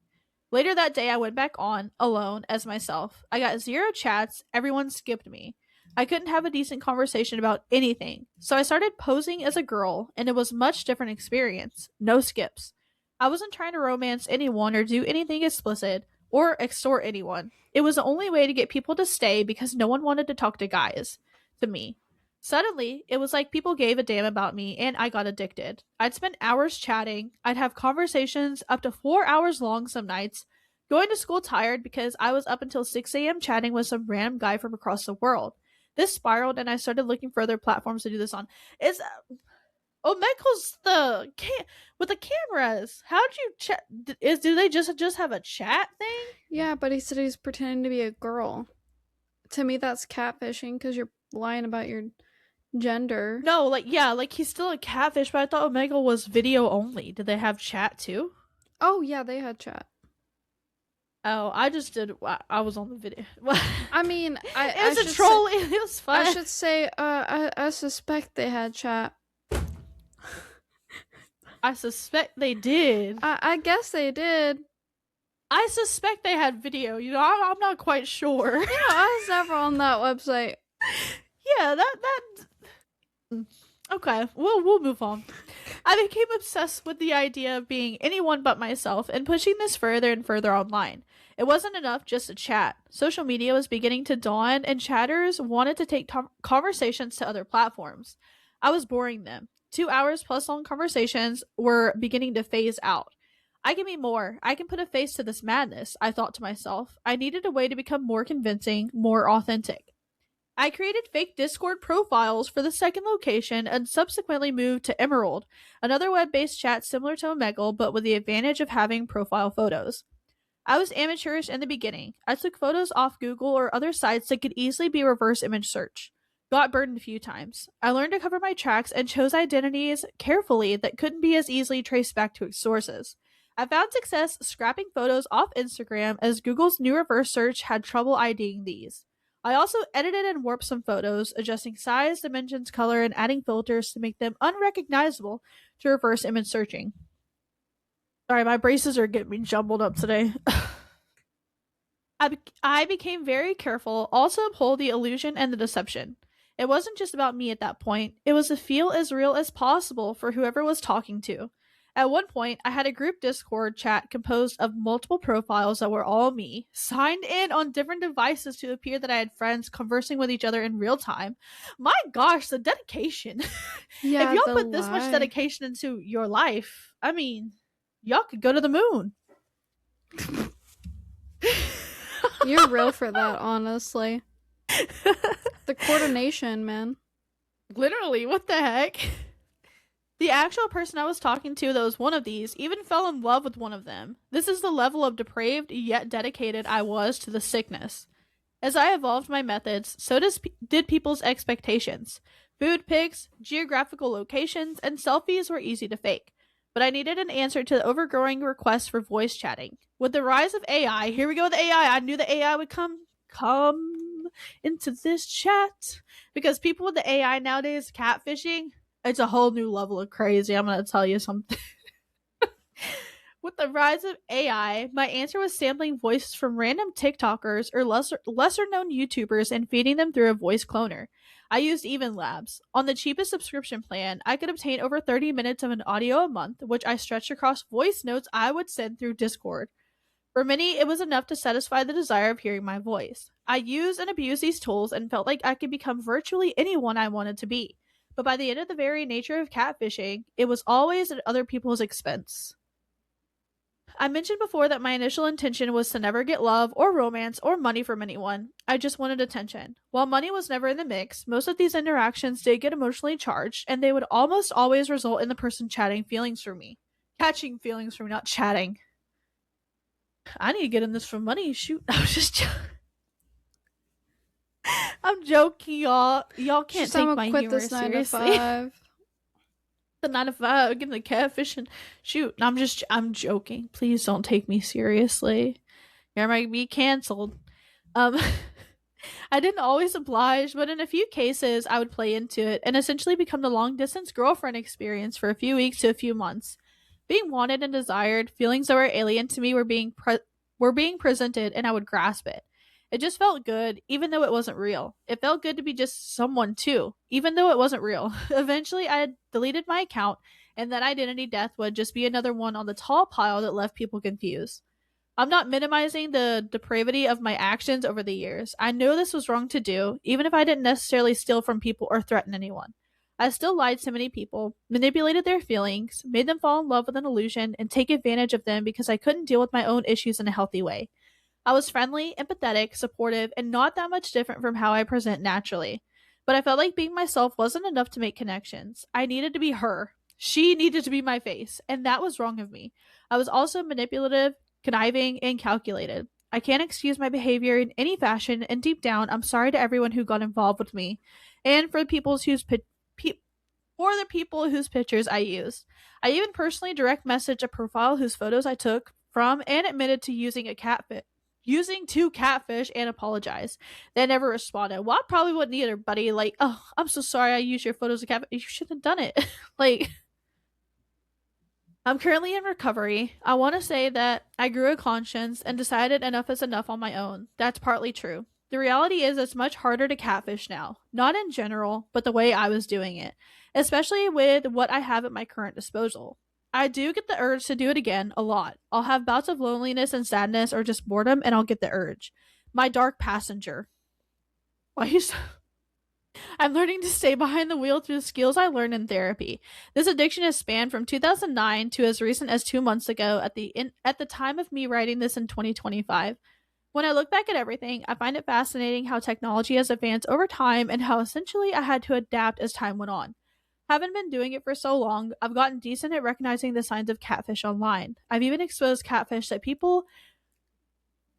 Later that day, I went back on, alone, as myself. I got 0 chats, everyone skipped me. I couldn't have a decent conversation about anything, so I started posing as a girl, and it was a much different experience. No skips. I wasn't trying to romance anyone or do anything explicit, or extort anyone. It was the only way to get people to stay because no one wanted to talk to guys. To me. Suddenly, it was like people gave a damn about me, and I got addicted. I'd spend hours chatting. I'd have conversations up to 4 hours long some nights, going to school tired because I was up until 6 a.m. chatting with some random guy from across the world. This spiraled, and I started looking for other platforms to do this on. Is Omegle's with the cameras? How'd you chat? Do they just have a chat thing? Yeah, but he said he's pretending to be a girl. To me, that's catfishing because you're lying about your gender. No, like he's still a catfish, but I thought Omegle was video only. Did they have chat too? Oh yeah, they had chat. Oh, I just did. I was on the video. I mean, it was a troll. It was fun. I should say, I suspect they had chat. I suspect they did. I guess they did. I suspect they had video. You know, I'm not quite sure. You know, I was never on that website. Yeah, that. Okay, we'll move on. I became obsessed with the idea of being anyone but myself and pushing this further and further online. It wasn't enough just to chat. Social media was beginning to dawn, and chatters wanted to take conversations to other platforms. I was boring them. 2 hours plus long conversations were beginning to phase out. I can be more. I can put a face to this madness, I thought to myself. I needed a way to become more convincing, more authentic. I created fake Discord profiles for the second location and subsequently moved to Emerald, another web-based chat similar to Omegle but with the advantage of having profile photos. I was amateurish in the beginning. I took photos off Google or other sites that could easily be reverse image search. Got burned a few times. I learned to cover my tracks and chose identities carefully that couldn't be as easily traced back to its sources. I found success scrapping photos off Instagram as Google's new reverse search had trouble IDing these. I also edited and warped some photos, adjusting size, dimensions, color, and adding filters to make them unrecognizable to reverse image searching. Sorry, my braces are getting me jumbled up today. I became very careful also uphold the illusion and the deception. It wasn't just about me at that point, it was to feel as real as possible for whoever was talking to. At one point, I had a group Discord chat composed of multiple profiles that were all me, signed in on different devices to appear that I had friends conversing with each other in real time. My gosh, the dedication. If Yeah, y'all the put this much lie. dedication into your life, I mean, y'all could go to the moon. You're real for that, honestly. The coordination, man. Literally, what the heck? The actual person I was talking to that was one of these even fell in love with one of them. This is the level of depraved yet dedicated I was to the sickness. As I evolved my methods, so did people's expectations. Food pics, geographical locations, and selfies were easy to fake. But I needed an answer to the overgrowing requests for voice chatting. With the rise of AI, here we go with AI. I knew the AI would come into this chat because people with the AI nowadays catfishing, it's a whole new level of crazy. I'm going to tell you something. With the rise of AI, my answer was sampling voices from random TikTokers or lesser known YouTubers and feeding them through a voice cloner. I used Even Labs. On the cheapest subscription plan, I could obtain over 30 minutes of an audio a month, which I stretched across voice notes I would send through Discord. For many, it was enough to satisfy the desire of hearing my voice. I used and abused these tools and felt like I could become virtually anyone I wanted to be. But by the end of the very nature of catfishing, it was always at other people's expense. I mentioned before that my initial intention was to never get love or romance or money from anyone. I just wanted attention. While money was never in the mix, most of these interactions did get emotionally charged, and they would almost always result in the person chatting feelings for me. Catching feelings for me, not chatting. I need to get in this for money. Shoot, I was just I'm joking, y'all. Y'all can't She's I'm take gonna my quit humor this 9 to seriously. 5. The 9 to 5, getting the catfish and shoot. I'm joking. Please don't take me seriously. You might be canceled. Um, I didn't always oblige, but in a few cases, I would play into it and essentially become the long distance girlfriend experience for a few weeks to a few months. Being wanted and desired, feelings that were alien to me were being presented, and I would grasp it. It just felt good, even though it wasn't real. It felt good to be just someone too, even though it wasn't real. Eventually, I had deleted my account, and that identity death would just be another one on the tall pile that left people confused. I'm not minimizing the depravity of my actions over the years. I know this was wrong to do, even if I didn't necessarily steal from people or threaten anyone. I still lied to many people, manipulated their feelings, made them fall in love with an illusion, and take advantage of them because I couldn't deal with my own issues in a healthy way. I was friendly, empathetic, supportive, and not that much different from how I present naturally. But I felt like being myself wasn't enough to make connections. I needed to be her. She needed to be my face, and that was wrong of me. I was also manipulative, conniving, and calculated. I can't excuse my behavior in any fashion, and deep down, I'm sorry to everyone who got involved with me, and for the people whose pictures I used. I even personally direct messaged a profile whose photos I took from and admitted to using to catfish and apologize. They never responded. Well, I probably wouldn't either, buddy. Like, oh, I'm so sorry I used your photos of catfish. You shouldn't have done it. Like, I'm currently in recovery. I want to say that I grew a conscience and decided enough is enough on my own. That's partly true. The reality is it's much harder to catfish now. Not in general, but the way I was doing it, especially with what I have at my current disposal. I do get the urge to do it again a lot. I'll have bouts of loneliness and sadness or just boredom and I'll get the urge. My dark passenger. Why you so I'm learning to stay behind the wheel through the skills I learned in therapy. This addiction has spanned from 2009 to as recent as 2 months ago at the time of me writing this in 2025. When I look back at everything, I find it fascinating how technology has advanced over time and how essentially I had to adapt as time went on. Haven't been doing it for so long, I've gotten decent at recognizing the signs of catfish online. I've even exposed catfish that people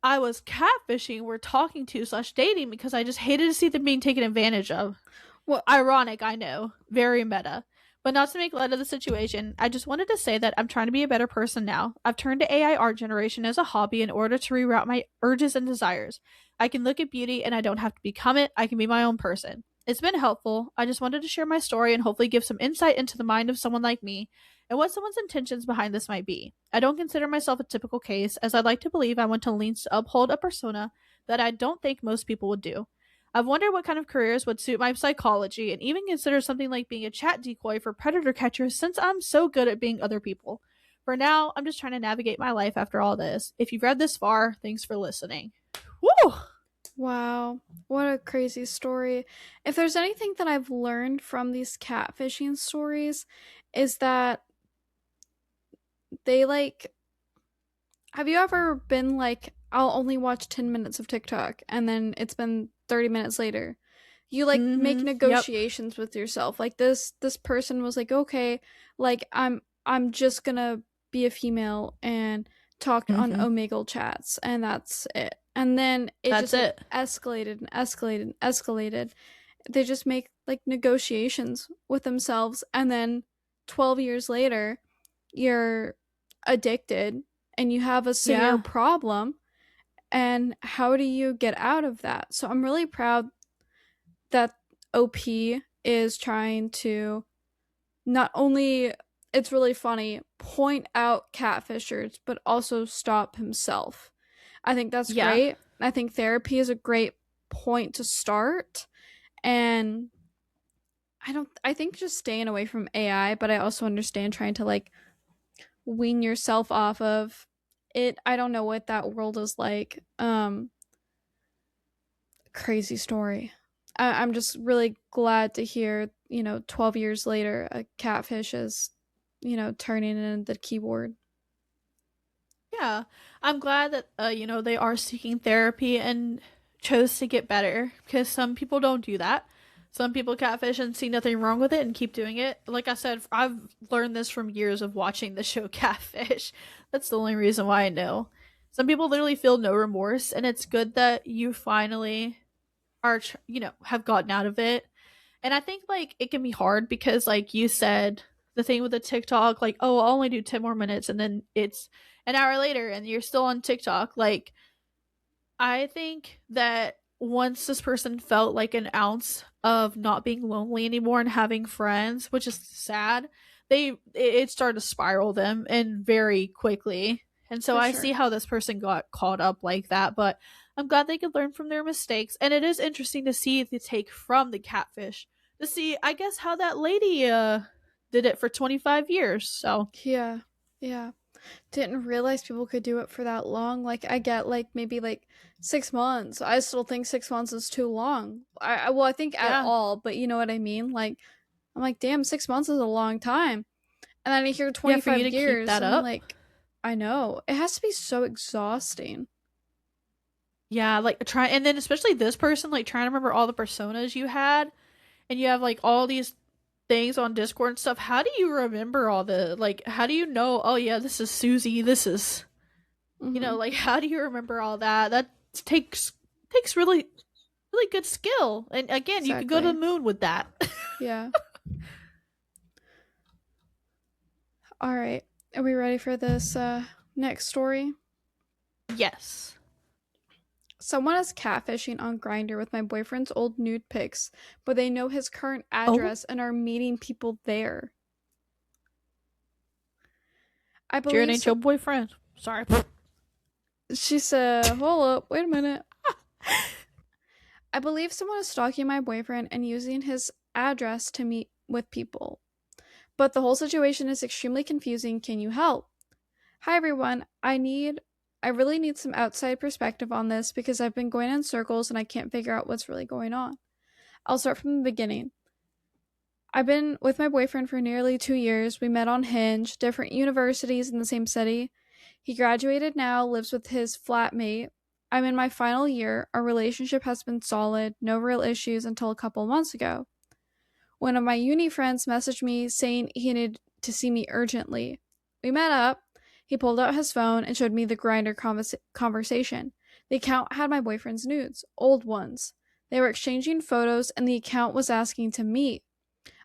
I was catfishing were talking to slash dating because I just hated to see them being taken advantage of. Well, Ironic, I know. Very meta. But not to make light of the situation, I just wanted to say that I'm trying to be a better person now. I've turned to AI art generation as a hobby in order to reroute my urges and desires. I can look at beauty and I don't have to become it, I can be my own person. It's been helpful. I just wanted to share my story and hopefully give some insight into the mind of someone like me and what someone's intentions behind this might be. I don't consider myself a typical case, as I'd like to believe I went to lengths to uphold a persona that I don't think most people would do. I've wondered what kind of careers would suit my psychology and even consider something like being a chat decoy for predator catchers since I'm so good at being other people. For now, I'm just trying to navigate my life after all this. If you've read this far, thanks for listening. Woo! Wow, what a crazy story. If there's anything that I've learned from these catfishing stories, is that they like, have you ever been like, I'll only watch 10 minutes of TikTok and then it's been 30 minutes later? You like make Yep. negotiations with yourself. Like this person was like, "Okay, like I'm just going to be a female and talk on Mm-hmm. Omegle chats and that's it." And then it That's just like it. escalated and escalated and escalated. They just make like negotiations with themselves and then 12 years later, you're addicted and you have a severe Yeah. problem, and how do you get out of that? So I'm really proud that OP is trying to not only, it's really funny, point out catfishers but also stop himself. I think that's Yeah. great. I think therapy is a great point to start, and I think just staying away from AI, but I also understand trying to like wean yourself off of it. I don't know what that world is like. Crazy story. I'm just really glad to hear, 12 years later, a catfish is, turning in the keyboard. Yeah. I'm glad that they are seeking therapy and chose to get better because some people don't do that. Some people catfish and see nothing wrong with it and keep doing it. Like I said, I've learned this from years of watching the show Catfish. That's the only reason why I know. Some people literally feel no remorse, and it's good that you finally have gotten out of it. And I think like it can be hard because like you said, the thing with the TikTok, like, oh, I'll only do 10 more minutes and then it's an hour later and you're still on TikTok. Like, I think that once this person felt like an ounce of not being lonely anymore and having friends, which is sad, it started to spiral them and very quickly. And so For I see sure. how this person got caught up like that, but I'm glad they could learn from their mistakes. And it is interesting to see the take from the catfish to see, I guess, how that lady did it for 25 years. So Yeah. Yeah. Didn't realize people could do it for that long. Like, I get like maybe like 6 months. I still think 6 months is too long. Well, I think at yeah, all, but you know what I mean? Like, I'm like, damn, 6 months is a long time. And then I hear yeah, for you 25 to keep years, that and I'm up. like, I know. It has to be so exhausting. Yeah, like try and then especially this person, like trying to remember all the personas you had, and you have like all these things on Discord and stuff. How do you remember all the like? How do you know? Oh yeah, this is Susie. This is Hmm. like how do you remember all that? That takes really good skill. And again, you could go to the Exactly. moon with that. Yeah. All right. Are we ready for this next story? yes. Someone is catfishing on Grinder with my boyfriend's old nude pics, but they know his current Oh, address and are meeting people there. I Jared believe ain't so. your boyfriend. Sorry. She said, "Hold up, wait a minute. I believe someone is stalking my boyfriend and using his address to meet with people. But the whole situation is extremely confusing. Can you help?" Hi everyone. I really need some outside perspective on this because I've been going in circles and I can't figure out what's really going on. I'll start from the beginning. I've been with my boyfriend for nearly 2 years. We met on Hinge, different universities in the same city. He graduated now, lives with his flatmate. I'm in my final year. Our relationship has been solid, no real issues until a couple months ago. One of my uni friends messaged me saying he needed to see me urgently. We met up. He pulled out his phone and showed me the grinder conversation. The account had my boyfriend's nudes, old ones. They were exchanging photos, and the account was asking to meet.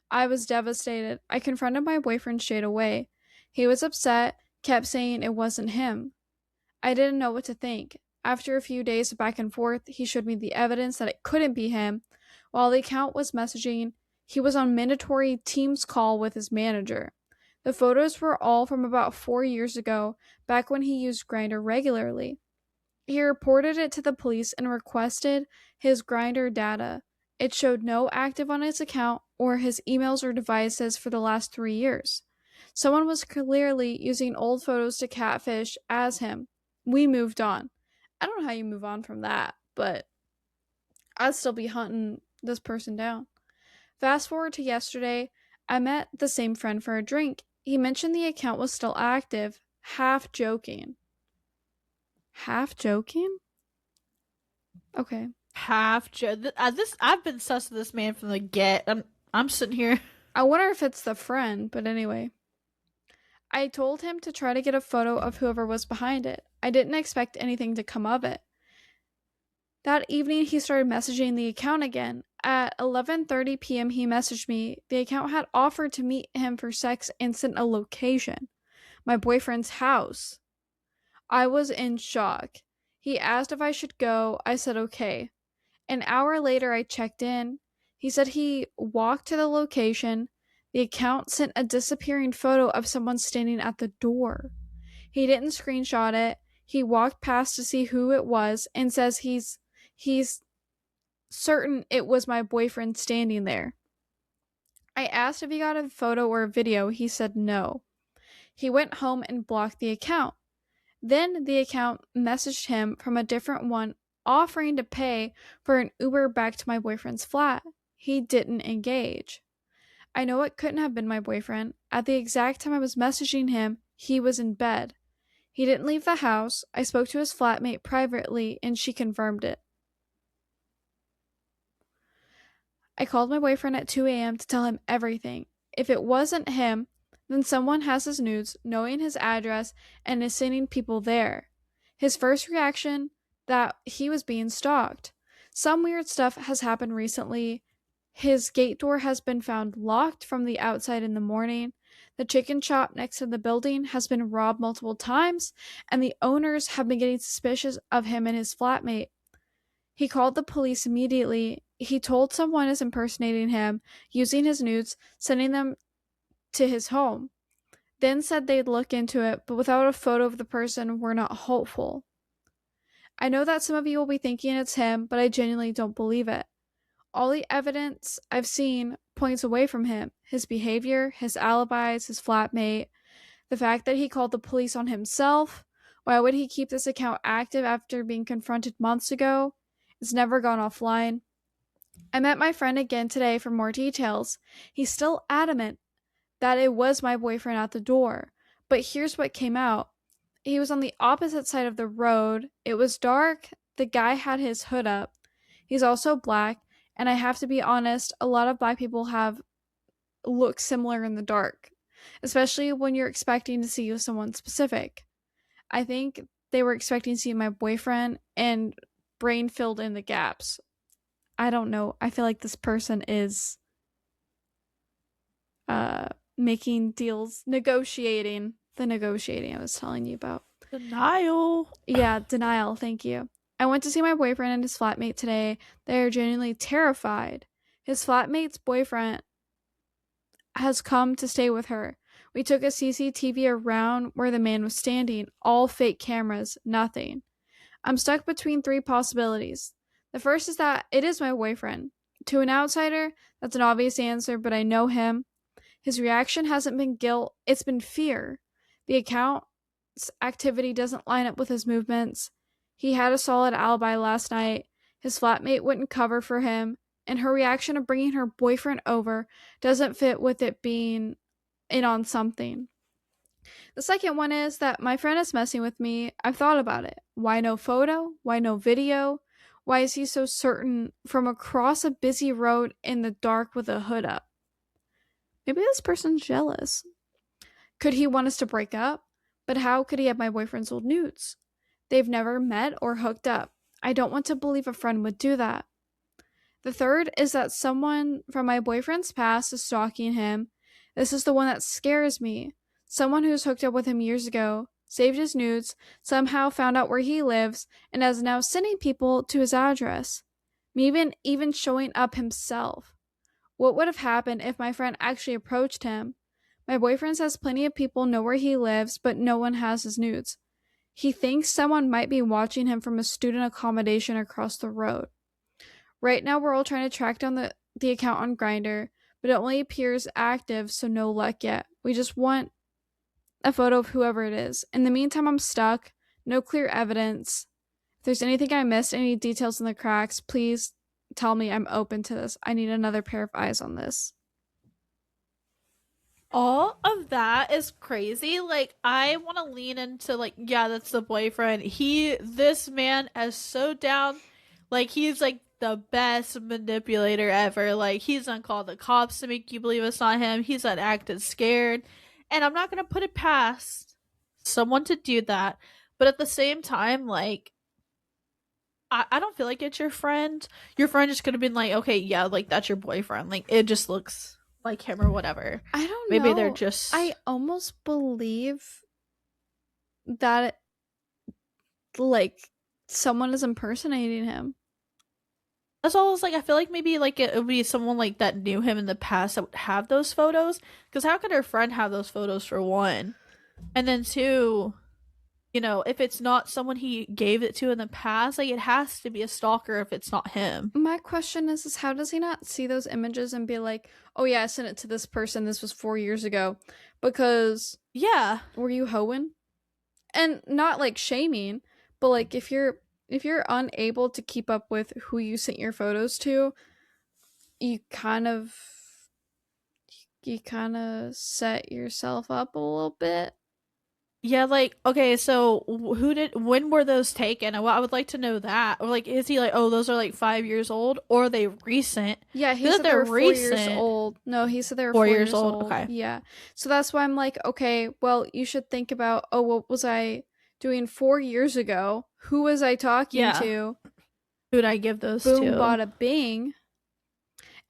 I was devastated. I confronted my boyfriend straight away. He was upset, kept saying it wasn't him. I didn't know what to think. After a few days of back and forth, he showed me the evidence that it couldn't be him. While the account was messaging, he was on mandatory Teams call with his manager. The photos were all from about 4 years ago, back when he used Grindr regularly. He reported it to the police and requested his Grindr data. It showed no active on his account or his emails or devices for the last 3 years. Someone was clearly using old photos to catfish as him. We moved on. I don't know how you move on from that, but I'd still be hunting this person down. Fast forward to yesterday, I met the same friend for a drink. He mentioned the account was still active, half joking. Half joking? Okay. This I've been sus of this man from the get. I'm sitting here. I wonder if it's the friend, but anyway. I told him to try to get a photo of whoever was behind it. I didn't expect anything to come of it. That evening, he started messaging the account again. At 11:30 p.m., he messaged me. The account had offered to meet him for sex and sent a location. My boyfriend's house. I was in shock. He asked if I should go. I said okay. An hour later, I checked in. He said he walked to the location. The account sent a disappearing photo of someone standing at the door. He didn't screenshot it. He walked past to see who it was and says he's certain it was my boyfriend standing there. I asked if he got a photo or a video. He said no. He went home and blocked the account. Then the account messaged him from a different one offering to pay for an Uber back to my boyfriend's flat. He didn't engage. I know it couldn't have been my boyfriend. At the exact time I was messaging him, he was in bed. He didn't leave the house. I spoke to his flatmate privately and she confirmed it. I called my boyfriend at 2 a.m. to tell him everything. If it wasn't him, then someone has his nudes, knowing his address, and is sending people there. His first reaction, that he was being stalked. Some weird stuff has happened recently. His gate door has been found locked from the outside in the morning. The chicken shop next to the building has been robbed multiple times, and the owners have been getting suspicious of him and his flatmate. He called the police immediately. He told someone is impersonating him, using his nudes, sending them to his home. Then said they'd look into it, but without a photo of the person, we're not hopeful. I know that some of you will be thinking it's him, but I genuinely don't believe it. All the evidence I've seen points away from him. His behavior, his alibis, his flatmate, the fact that he called the police on himself. Why would he keep this account active after being confronted months ago? It's never gone offline. I met my friend again today for more details. He's still adamant that it was my boyfriend at the door. But here's what came out. He was on the opposite side of the road. It was dark. The guy had his hood up. He's also black. And I have to be honest, a lot of black people have look similar in the dark, especially when you're expecting to see someone specific. I think they were expecting to see my boyfriend and brain filled in the gaps. I don't know. I feel like this person is making deals, negotiating the negotiating I was telling you about. Denial. Yeah, denial. Thank you. I went to see my boyfriend and his flatmate today. They are genuinely terrified. His flatmate's boyfriend has come to stay with her. We took a CCTV around where the man was standing. All fake cameras, nothing. I'm stuck between three possibilities. The first is that it is my boyfriend. To an outsider, that's an obvious answer, but I know him. His reaction hasn't been guilt, it's been fear. The account's activity doesn't line up with his movements. He had a solid alibi last night. His flatmate wouldn't cover for him, and her reaction of bringing her boyfriend over doesn't fit with it being in on something. The second one is that my friend is messing with me. I've thought about it. Why no photo? Why no video? Why is he so certain from across a busy road in the dark with a hood up? Maybe this person's jealous. Could he want us to break up? But how could he have my boyfriend's old nudes? They've never met or hooked up. I don't want to believe a friend would do that. The third is that someone from my boyfriend's past is stalking him. This is the one that scares me. Someone who's hooked up with him years ago, saved his nudes, somehow found out where he lives, and is now sending people to his address. Even showing up himself. What would have happened if my friend actually approached him? My boyfriend says plenty of people know where he lives, but no one has his nudes. He thinks someone might be watching him from a student accommodation across the road. Right now, we're all trying to track down the account on Grindr, but it only appears active, so no luck yet. We just want a photo of whoever it is. In the meantime, I'm stuck. No clear evidence. If there's anything I missed, any details in the cracks, please tell me. I'm open to this. I need another pair of eyes on this. All of that is crazy. Like, I want to lean into, like, yeah, that's the boyfriend. This man is so down. Like, he's like the best manipulator ever. Like, he's gonna call the cops to make you believe it's not him. He's not acting scared. And I'm not gonna put it past someone to do that. But at the same time, like, I don't feel like it's your friend. Your friend just could have been like, okay, yeah, like, that's your boyfriend. Like, it just looks like him or whatever. I don't Maybe they're know. just. I almost believe that, like, someone is impersonating him. That's all. I was like, I feel like maybe like it would be someone like that knew him in the past that would have those photos. Because how could her friend have those photos for one, and then two, if it's not someone he gave it to in the past, like it has to be a stalker if it's not him. My question is how does he not see those images and be like, oh yeah, I sent it to this person. This was 4 years ago. Because Yeah, were you hoeing? And not like shaming, but like if you're unable to keep up with who you sent your photos to, you kind of set yourself up a little bit. yeah. Like, okay, so when were those taken? Well, I would like to know that. Or like, is he like, oh, those are like 5 years old, or are they recent? Yeah, he Because said they they're were 4 years recent. old. No, he said they were 4 four years years old. old. Okay. Yeah. So that's why I'm like, okay, well, you should think about, oh, what was I doing 4 years ago? Who was I talking Yeah. to? Who'd I give those Boom, to? bada bing.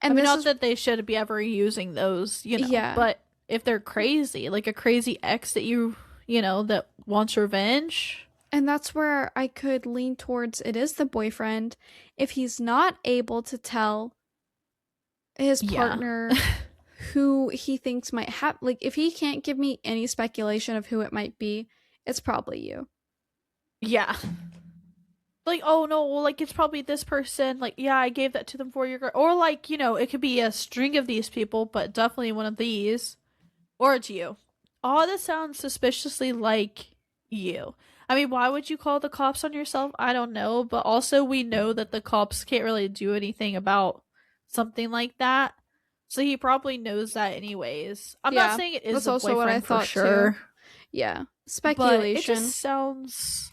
I And mean, this not is, that they should be ever using those, yeah. but if they're crazy, like a crazy ex that that wants revenge. And that's where I could lean towards it is the boyfriend. If he's not able to tell his Yeah. partner who he thinks might have, like, if he can't give me any speculation of who it might be, it's probably you. Yeah. Like, oh no, well, like it's probably this person. Like, yeah, I gave that to them 4 years ago. Or like, it could be a string of these people, but definitely one of these. Or it's you. All this sounds suspiciously like you. I mean, why would you call the cops on yourself? I don't know. But also, we know that the cops can't really do anything about something like that. So he probably knows that anyways. I'm not Yeah, saying it is that's the also what I boyfriend for thought sure. too. Yeah, But it speculation. just sounds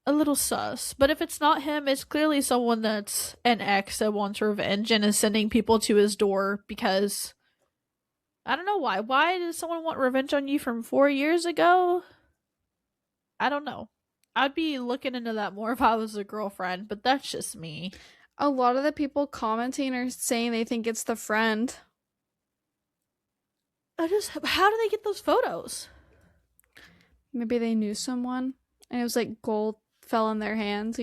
a little sus. But if it's not him, it's clearly someone that's an ex that wants revenge and is sending people to his door because I don't know why. Why does someone want revenge on you from 4 years ago? I don't know. I'd be looking into that more if I was a girlfriend, but that's just me. A lot of the people commenting are saying they think it's the friend. How do they get those photos? Maybe they knew someone and it was like gold fell in their hands.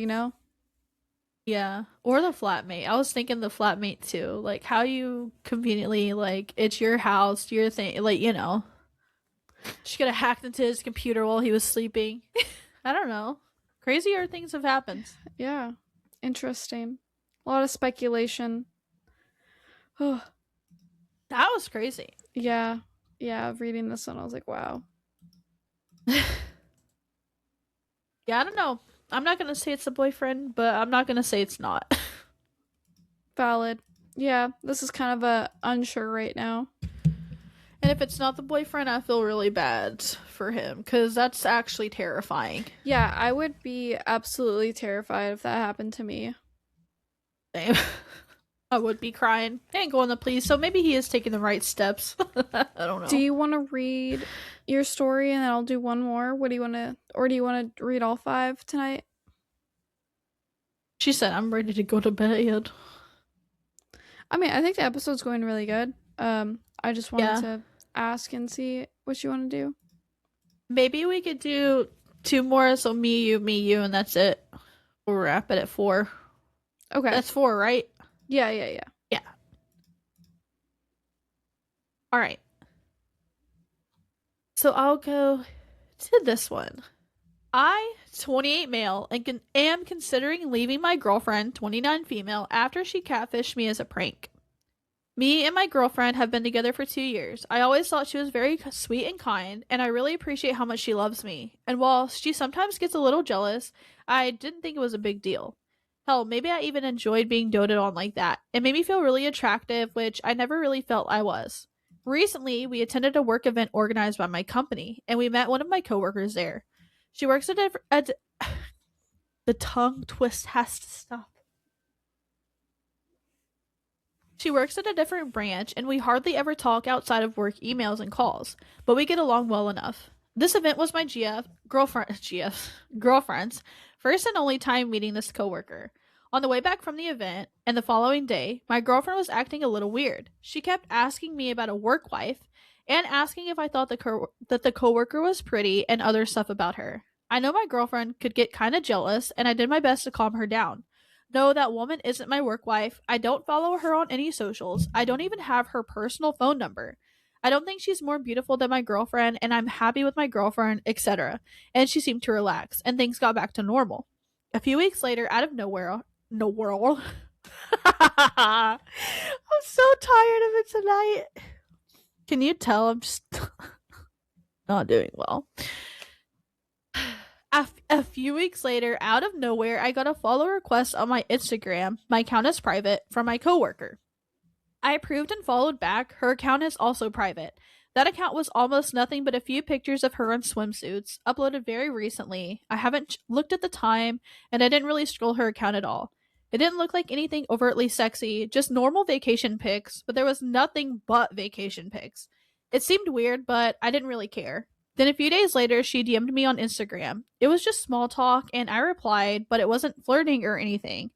Yeah, or the flatmate. I was thinking the flatmate too. Like how you conveniently like it's your house, your thing. Like she could have hacked into his computer while he was sleeping. I don't know. Crazier things have happened. Yeah, interesting. A lot of speculation. Oh, That was crazy. yeah, yeah. Reading this one, I was like, wow. Yeah, I don't know. I'm not gonna say it's a boyfriend, but I'm not gonna say it's not. Valid. Yeah, this is kind of a unsure right now. And if it's not the boyfriend, I feel really bad for him because that's actually terrifying. Yeah, I would be absolutely terrified if that happened to me. Same. I would be crying and going to police. So maybe he is taking the right steps. I don't know. Do you want to read your story and then I'll do one more? What do you want to, or do you want to read all 5 tonight? She said, "I'm ready to go to bed." I mean, I think the episode's going really good. I just wanted to ask and see what you want to do. Maybe we could do 2 more. So me, you, and that's it. We'll wrap it at 4. Okay. That's four, right? Yeah, yeah, yeah. Yeah. All right. So I'll go to this one. I, 28 male, and am considering leaving my girlfriend, 29 female, after she catfished me as a prank. Me and my girlfriend have been together for 2 years. I always thought she was very sweet and kind, and I really appreciate how much she loves me. And while she sometimes gets a little jealous, I didn't think it was a big deal. Hell, maybe I even enjoyed being doted on like that. It made me feel really attractive, which I never really felt I was. Recently, we attended a work event organized by my company, and we met one of my coworkers there. She works at the tongue twist has to stop. She works at a different branch, and we hardly ever talk outside of work emails and calls, but we get along well enough. This event was my girlfriend's first and only time meeting this coworker. On the way back from the event and the following day, my girlfriend was acting a little weird. She kept asking me about a work wife and asking if I thought that the coworker was pretty and other stuff about her. I know my girlfriend could get kind of jealous, and I did my best to calm her down. No, that woman isn't my work wife. I don't follow her on any socials. I don't even have her personal phone number. I don't think she's more beautiful than my girlfriend, and I'm happy with my girlfriend, etc. And she seemed to relax, and things got back to normal. A few weeks later, out of nowhere, no world. I'm so tired of it tonight. Can you tell I'm just not doing well? A few weeks later, out of nowhere, I got a follow request on my Instagram, my account is private, from my coworker. I approved and followed back. Her account is also private. That account was almost nothing but a few pictures of her in swimsuits, uploaded very recently. I haven't looked at the time, and I didn't really scroll her account at all. It didn't look like anything overtly sexy, just normal vacation pics, but there was nothing but vacation pics. It seemed weird, but I didn't really care. Then a few days later, she DM'd me on Instagram. It was just small talk, and I replied, but it wasn't flirting or anything.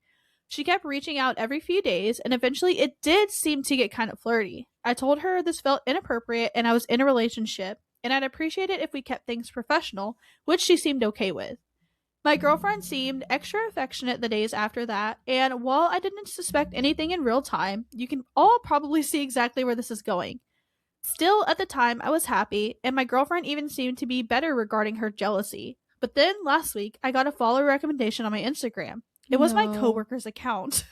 She kept reaching out every few days, and eventually it did seem to get kind of flirty. I told her this felt inappropriate and I was in a relationship, and I'd appreciate it if we kept things professional, which she seemed okay with. My girlfriend seemed extra affectionate the days after that, and while I didn't suspect anything in real time, you can all probably see exactly where this is going. Still, at the time, I was happy, and my girlfriend even seemed to be better regarding her jealousy. But then, last week, I got a follow recommendation on my Instagram. It was my No. coworker's account.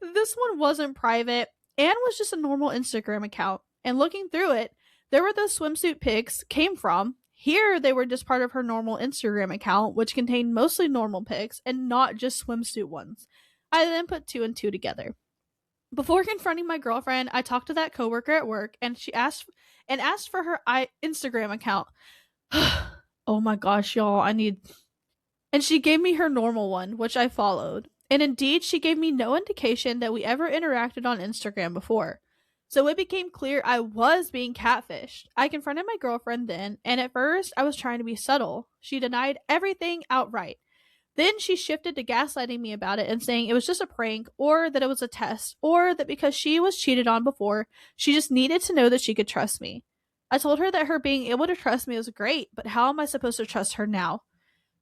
This one wasn't private and was just a normal Instagram account. And looking through it, there were those swimsuit pics came from. Here, they were just part of her normal Instagram account, which contained mostly normal pics and not just swimsuit ones. I then put two and two together. Before confronting my girlfriend, I talked to that coworker at work, and she asked for her Instagram account. Oh my gosh, y'all, I need. And she gave me her normal one, which I followed. And indeed, she gave me no indication that we ever interacted on Instagram before. So it became clear I was being catfished. I confronted my girlfriend then, and at first I was trying to be subtle. She denied everything outright. Then she shifted to gaslighting me about it and saying it was just a prank, or that it was a test, or that because she was cheated on before, she just needed to know that she could trust me. I told her that her being able to trust me was great, but how am I supposed to trust her now?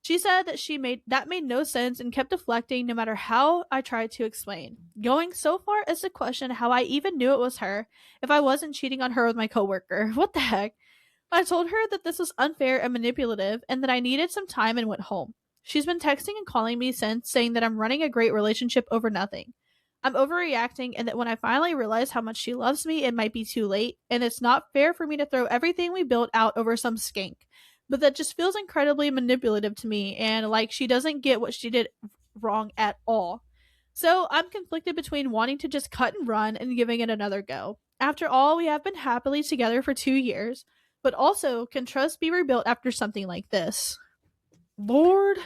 She said that made no sense and kept deflecting no matter how I tried to explain, going so far as to question how I even knew it was her if I wasn't cheating on her with my coworker. What the heck? I told her that this was unfair and manipulative and that I needed some time and went home. She's been texting and calling me since, saying that I'm running a great relationship over nothing. I'm overreacting, and that when I finally realize how much she loves me, it might be too late, and it's not fair for me to throw everything we built out over some skank. But that just feels incredibly manipulative to me, and like she doesn't get what she did wrong at all. So I'm conflicted between wanting to just cut and run and giving it another go. After all, we have been happily together for 2 years, but also, can trust be rebuilt after something like this? Lord.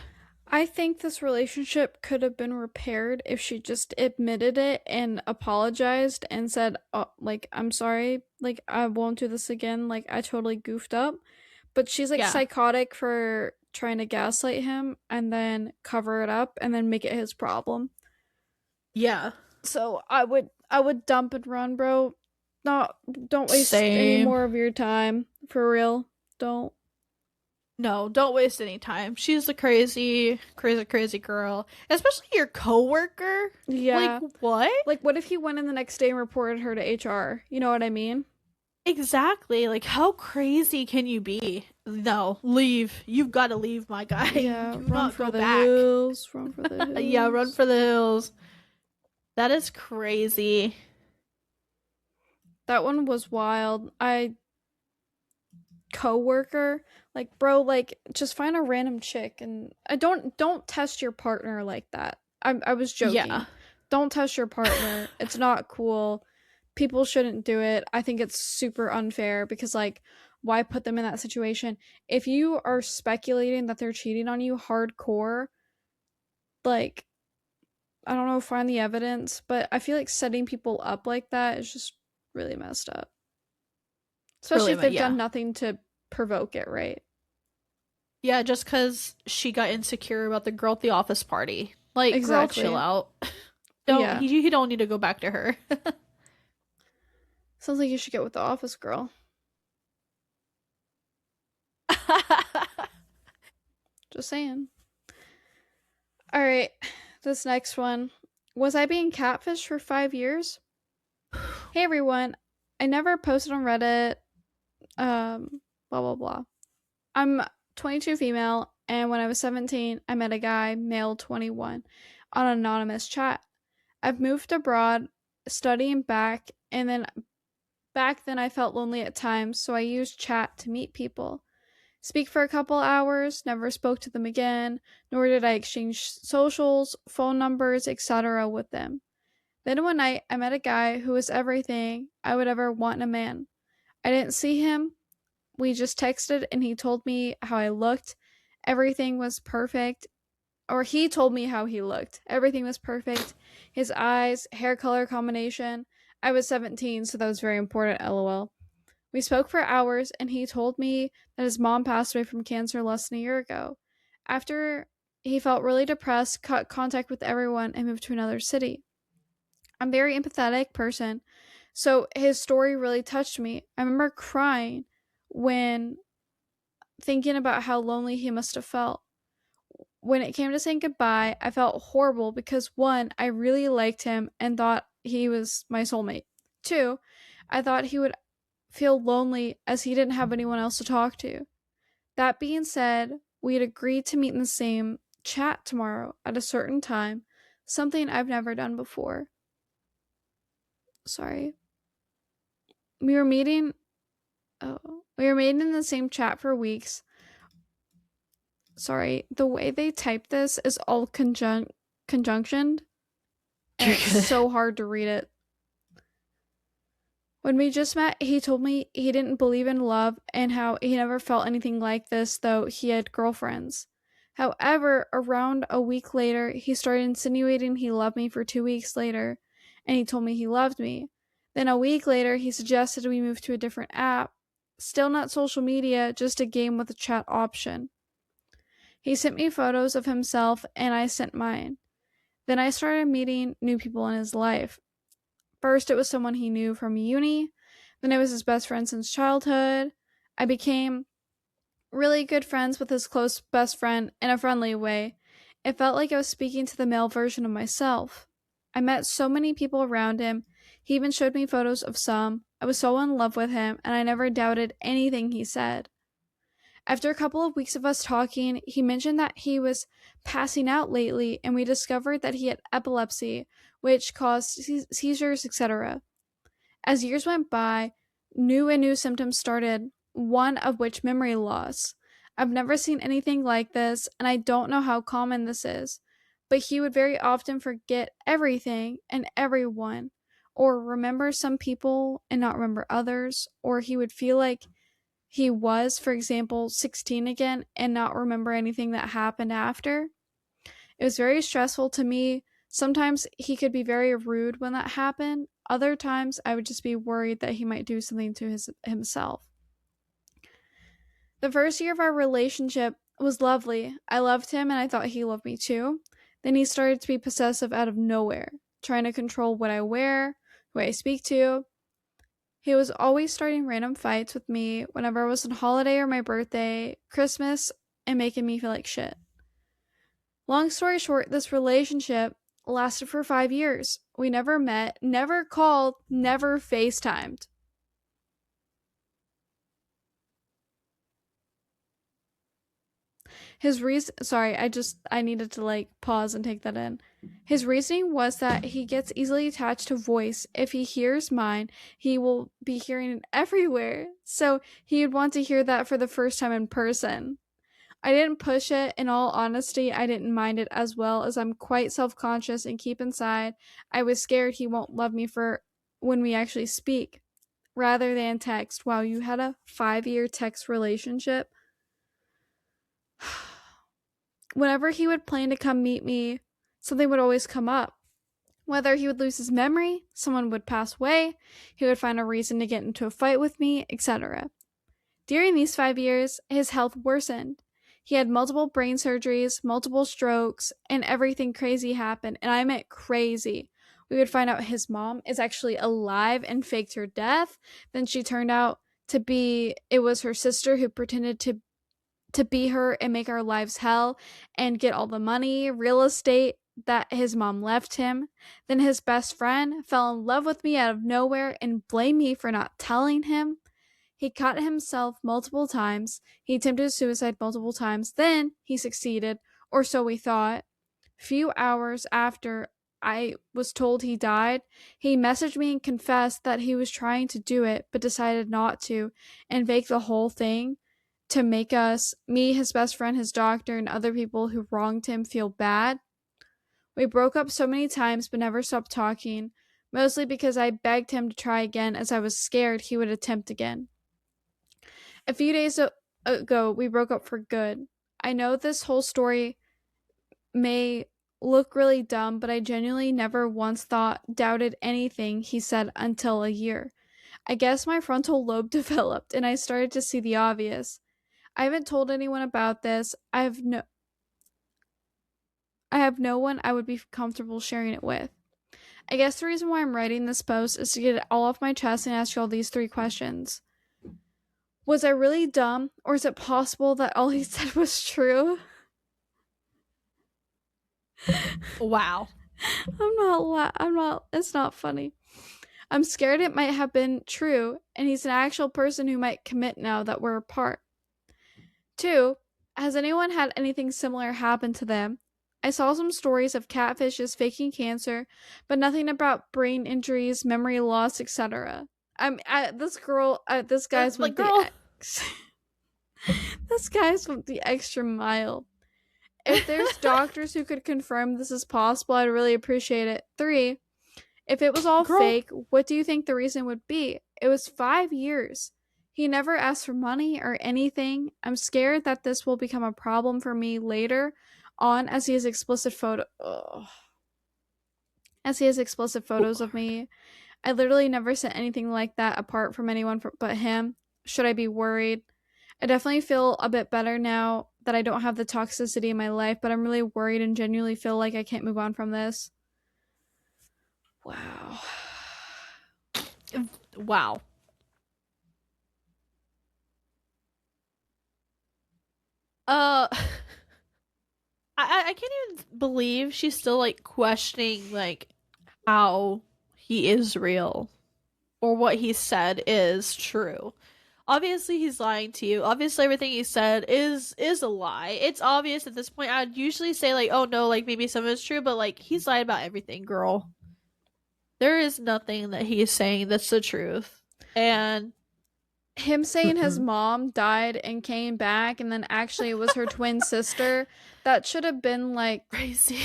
I think this relationship could have been repaired if she just admitted it and apologized and said, oh, like, I'm sorry, like, I won't do this again, like, I totally goofed up. But she's like Yeah. psychotic for trying to gaslight him and then cover it up and then make it his problem. Yeah. So I would dump and run, bro. Not don't waste any Same. more of your time. For real. Don't. No, don't waste any time. She's a crazy, crazy, crazy girl. Especially your coworker. Like, Yeah. what? Like, what if he went in the next day and reported her to HR? You know what I mean? Exactly. Like, how crazy can you be? No, leave. You've got to leave, my guy. Yeah, Do run not for go the back. hills, run for the Yeah, run hills. for the hills. That is crazy. That one was wild. I coworker, like bro, like just find a random chick and I don't test your partner like that. I was Yeah. joking. Don't test your partner. It's not cool. People shouldn't do it. I think it's super unfair because like why put them in that situation? If you are speculating that they're cheating on you hardcore, like I don't know, find the evidence, but I feel like setting people up like that is just really messed up. It's Especially really, if they've yeah. done nothing to provoke it, right? Yeah, just because she got insecure about the girl at the office party. Like, girl, chill Exactly. out. Don't Yeah. he don't need to go back to her. Sounds like you should get with the office girl. Just saying. All right. This next one. Was I being catfished for 5 years? Hey everyone. I never posted on Reddit. Blah blah blah. I'm 22 female, and when I was 17, I met a guy, male 21, on an anonymous chat. I've moved abroad, studying back then I felt lonely at times, so I used chat to meet people. Speak for a couple hours, never spoke to them again, nor did I exchange socials, phone numbers, etc. with them. Then one night, I met a guy who was everything I would ever want in a man. I didn't see him. We just texted, and he told me how I looked. Everything was perfect. Or he told me how he looked. Everything was perfect. His eyes, hair color combination. I was 17, so that was very important, lol. We spoke for hours, and he told me that his mom passed away from cancer less than a year ago. After he felt really depressed, cut contact with everyone, and moved to another city. I'm a very empathetic person, so his story really touched me. I remember crying when thinking about how lonely he must have felt. When it came to saying goodbye, I felt horrible because one, I really liked him and thought he was my soulmate. Two, I thought he would feel lonely as he didn't have anyone else to talk to. That being said, we had agreed to meet in the same chat tomorrow at a certain time, something I've never done before. Sorry. We were meeting we were meeting in the same chat for weeks. Sorry, the way they type this is all conjunctioned and You're it's good. so hard to read it. When we just met, he told me he didn't believe in love and how he never felt anything like this, though he had girlfriends. However, around a week later, he started insinuating he loved me for 2 weeks later, and he told me he loved me. Then a week later, he suggested we move to a different app. Still not social media, just a game with a chat option. He sent me photos of himself, and I sent mine. Then I started meeting new people in his life. First, it was someone he knew from uni. Then it was his best friend since childhood. I became really good friends with his close best friend in a friendly way. It felt like I was speaking to the male version of myself. I met so many people around him. He even showed me photos of some. I was so in love with him, and I never doubted anything he said. After a couple of weeks of us talking, he mentioned that he was passing out lately, and we discovered that he had epilepsy, which caused seizures, etc. As years went by, new symptoms started, one of which memory loss. I've never seen anything like this, and I don't know how common this is, but he would very often forget everything and everyone, or remember some people and not remember others, or he would feel like he was, for example, 16 again and not remember anything that happened after. It was very stressful to me. Sometimes he could be very rude when that happened. Other times I would just be worried that he might do something to himself. The first year of our relationship was lovely. I loved him and I thought he loved me too. Then he started to be possessive out of nowhere, trying to control what I wear, who I speak to. He was always starting random fights with me whenever I was on holiday or my birthday, Christmas, and making me feel like shit. Long story short, this relationship lasted for 5 years. We never met, never called, never FaceTimed. His reason, sorry, I needed to like pause and take that in. His reasoning was that he gets easily attached to voice. If he hears mine, he will be hearing it everywhere. So he would want to hear that for the first time in person. I didn't push it. In all honesty, I didn't mind it as well as I'm quite self conscious and keep inside. I was scared he won't love me for when we actually speak rather than text. Wow, you had a 5 year text relationship? Whenever he would plan to come meet me, something would always come up. Whether he would lose his memory, someone would pass away, he would find a reason to get into a fight with me, etc. During these 5 years, his health worsened. He had multiple brain surgeries, multiple strokes, and everything crazy happened. And I meant crazy. We would find out his mom is actually alive and faked her death. Then she turned out to be, it was her sister who pretended to be her and make our lives hell and get all the money, real estate that his mom left him. Then his best friend fell in love with me out of nowhere and blamed me for not telling him. He cut himself multiple times. He attempted suicide multiple times. Then he succeeded, or so we thought. Few hours after I was told he died, he messaged me and confessed that he was trying to do it but decided not to and fake the whole thing to make us, me, his best friend, his doctor, and other people who wronged him feel bad. We broke up so many times but never stopped talking, mostly because I begged him to try again as I was scared he would attempt again. A few days ago, we broke up for good. I know this whole story may look really dumb, but I genuinely never once doubted anything he said until a year. I guess my frontal lobe developed and I started to see the obvious. I haven't told anyone about this. I have no one I would be comfortable sharing it with. I guess the reason why I'm writing this post is to get it all off my chest and ask you all these 3 questions. Was I really dumb, or is it possible that all he said was true? Wow. It's not funny. I'm scared it might have been true, and he's an actual person who might commit now that we're apart. 2, has anyone had anything similar happen to them? I saw some stories of catfishes faking cancer, but nothing about brain injuries, memory loss, etc. This guy's Like, with girl. this guy's with the extra mile. If there's doctors who could confirm this is possible, I'd really appreciate it. 3, if it was all Girl. fake, what do you think the reason would be? It was 5 years. He never asked for money or anything. I'm scared that this will become a problem for me later on as he has explicit photos of me. I literally never sent anything like that apart from anyone but him. Should I be worried? I definitely feel a bit better now that I don't have the toxicity in my life, but I'm really worried and genuinely feel like I can't move on from this. Wow. Wow. I can't even believe she's still like questioning like how he is real or what he said is true. Obviously he's lying to you. Obviously everything he said is a lie. It's obvious at this point. I'd usually say like, oh no, like maybe some of it's true, but like he's lied about everything, girl. There is nothing that he is saying that's the truth. And him saying his mom died and came back and then actually it was her twin sister, that should have been like crazy.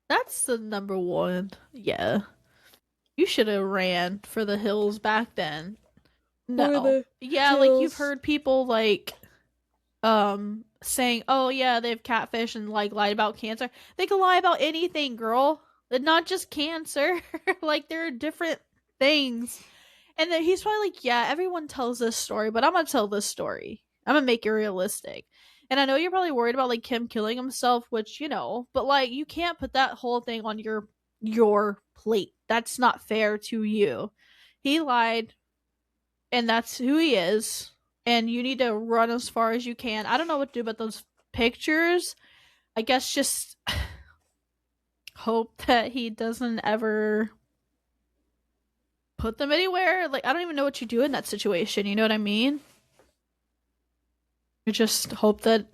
That's the number one. Yeah. You should have ran for the hills back then. No. Yeah, hills. Like you've heard people like saying, "Oh yeah, they have catfish and like lied about cancer." They can lie about anything, girl. Not just cancer. Like there are different things. And then he's probably like, "Yeah, everyone tells this story, but I'm going to tell this story. I'm going to make it realistic." And I know you're probably worried about like him killing himself, which, you know, but like you can't put that whole thing on your plate. That's not fair to you. He lied, and that's who he is. And you need to run as far as you can. I don't know what to do about those pictures. I guess just hope that he doesn't ever put them anywhere. Like, I don't even know what you do in that situation. You know what I mean? You just hope that.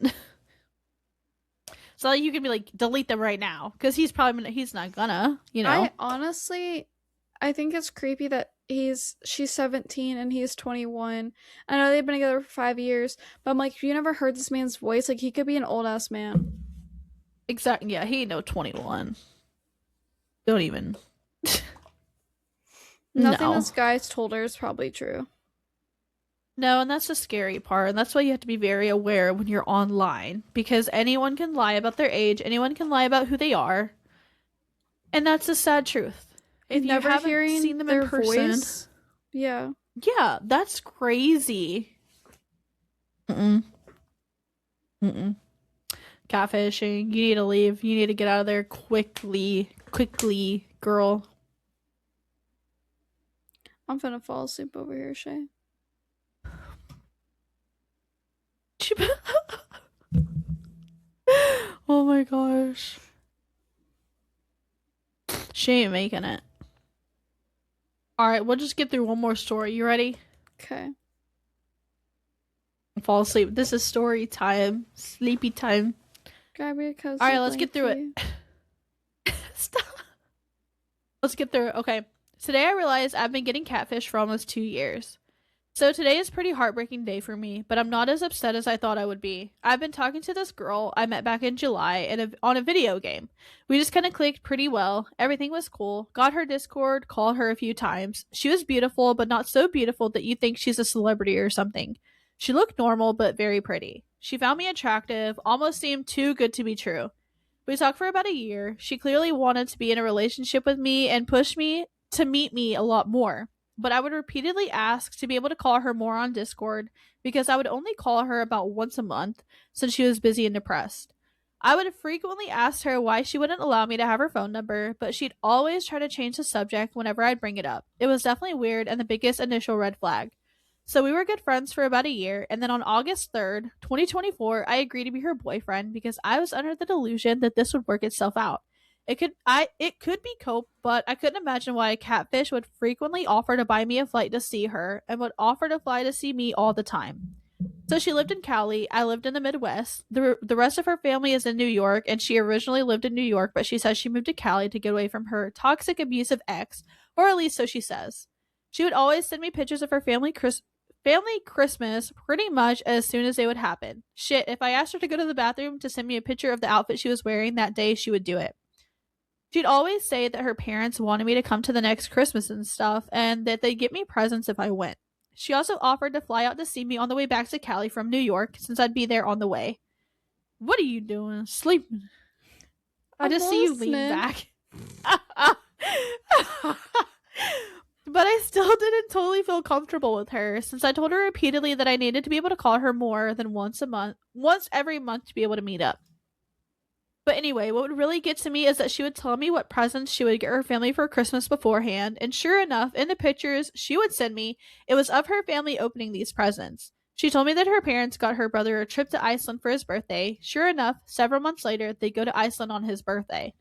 So you can be like, delete them right now, because he's not gonna. I honestly, I think it's creepy that she's 17 and he's 21. I know they've been together for 5 years, but I'm like, if you never heard this man's voice, like he could be an old ass man. Exactly. Yeah, he ain't no 21. Don't even. Nothing No. this guy's told her is probably true. No, and that's the scary part. And that's why you have to be very aware when you're online, because anyone can lie about their age, anyone can lie about who they are. And that's the sad truth. If you Never haven't hearing seen them their in person, voice. Yeah. yeah, that's crazy. Mm-mm. Mm-mm. Catfishing. You need to leave. You need to get out of there quickly. Quickly, girl. I'm finna fall asleep over here, Chey. Oh my gosh. She ain't making it. Alright, we'll just get through one more story. You ready? Okay. Fall asleep. This is story time. Sleepy time. Grab your cozy Alright, let's get through blankie. it. Stop. Let's get through it. Okay. Today I realized I've been getting catfish for almost 2 years. So today is a pretty heartbreaking day for me, but I'm not as upset as I thought I would be. I've been talking to this girl I met back in July on a video game. We just kind of clicked pretty well. Everything was cool. Got her Discord, called her a few times. She was beautiful, but not so beautiful that you think she's a celebrity or something. She looked normal, but very pretty. She found me attractive, almost seemed too good to be true. We talked for about a year. She clearly wanted to be in a relationship with me and pushed me to meet me a lot more. But I would repeatedly ask to be able to call her more on Discord, because I would only call her about once a month since she was busy and depressed. I would frequently ask her why she wouldn't allow me to have her phone number, but she'd always try to change the subject whenever I'd bring it up. It was definitely weird and the biggest initial red flag. So we were good friends for about a year, and then on August 3rd, 2024, I agreed to be her boyfriend because I was under the delusion that this would work itself out. It could be cope, but I couldn't imagine why a catfish would frequently offer to buy me a flight to see her and would offer to fly to see me all the time. So she lived in Cali, I lived in the Midwest. The rest of her family is in New York, and she originally lived in New York, but she says she moved to Cali to get away from her toxic abusive ex, or at least so she says. She would always send me pictures of her family Christmas pretty much as soon as they would happen. Shit, if I asked her to go to the bathroom to send me a picture of the outfit she was wearing that day, she would do it. She'd always say that her parents wanted me to come to the next Christmas and stuff, and that they'd get me presents if I went. She also offered to fly out to see me on the way back to Cali from New York, since I'd be there on the way. What are you doing? Sleeping? I just see you lean back. But I still didn't totally feel comfortable with her, since I told her repeatedly that I needed to be able to call her more than once every month to be able to meet up. But anyway, what would really get to me is that she would tell me what presents she would get her family for Christmas beforehand, and sure enough, in the pictures she would send me, it was of her family opening these presents. She told me that her parents got her brother a trip to Iceland for his birthday. Sure enough, several months later, they go to Iceland on his birthday.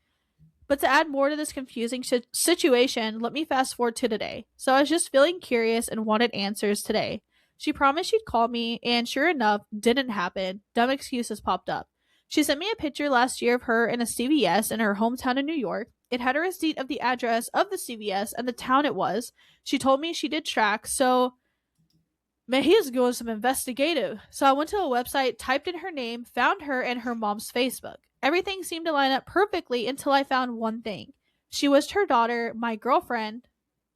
But to add more to this confusing situation, let me fast forward to today. So I was just feeling curious and wanted answers today. She promised she'd call me, and sure enough, didn't happen. Dumb excuses popped up. She sent me a picture last year of her in a CVS in her hometown in New York. It had a receipt of the address of the CVS and the town it was. She told me she did track, so man, he is doing some investigative. So I went to a website, typed in her name, found her and her mom's Facebook. Everything seemed to line up perfectly until I found one thing. She wished her daughter, my girlfriend,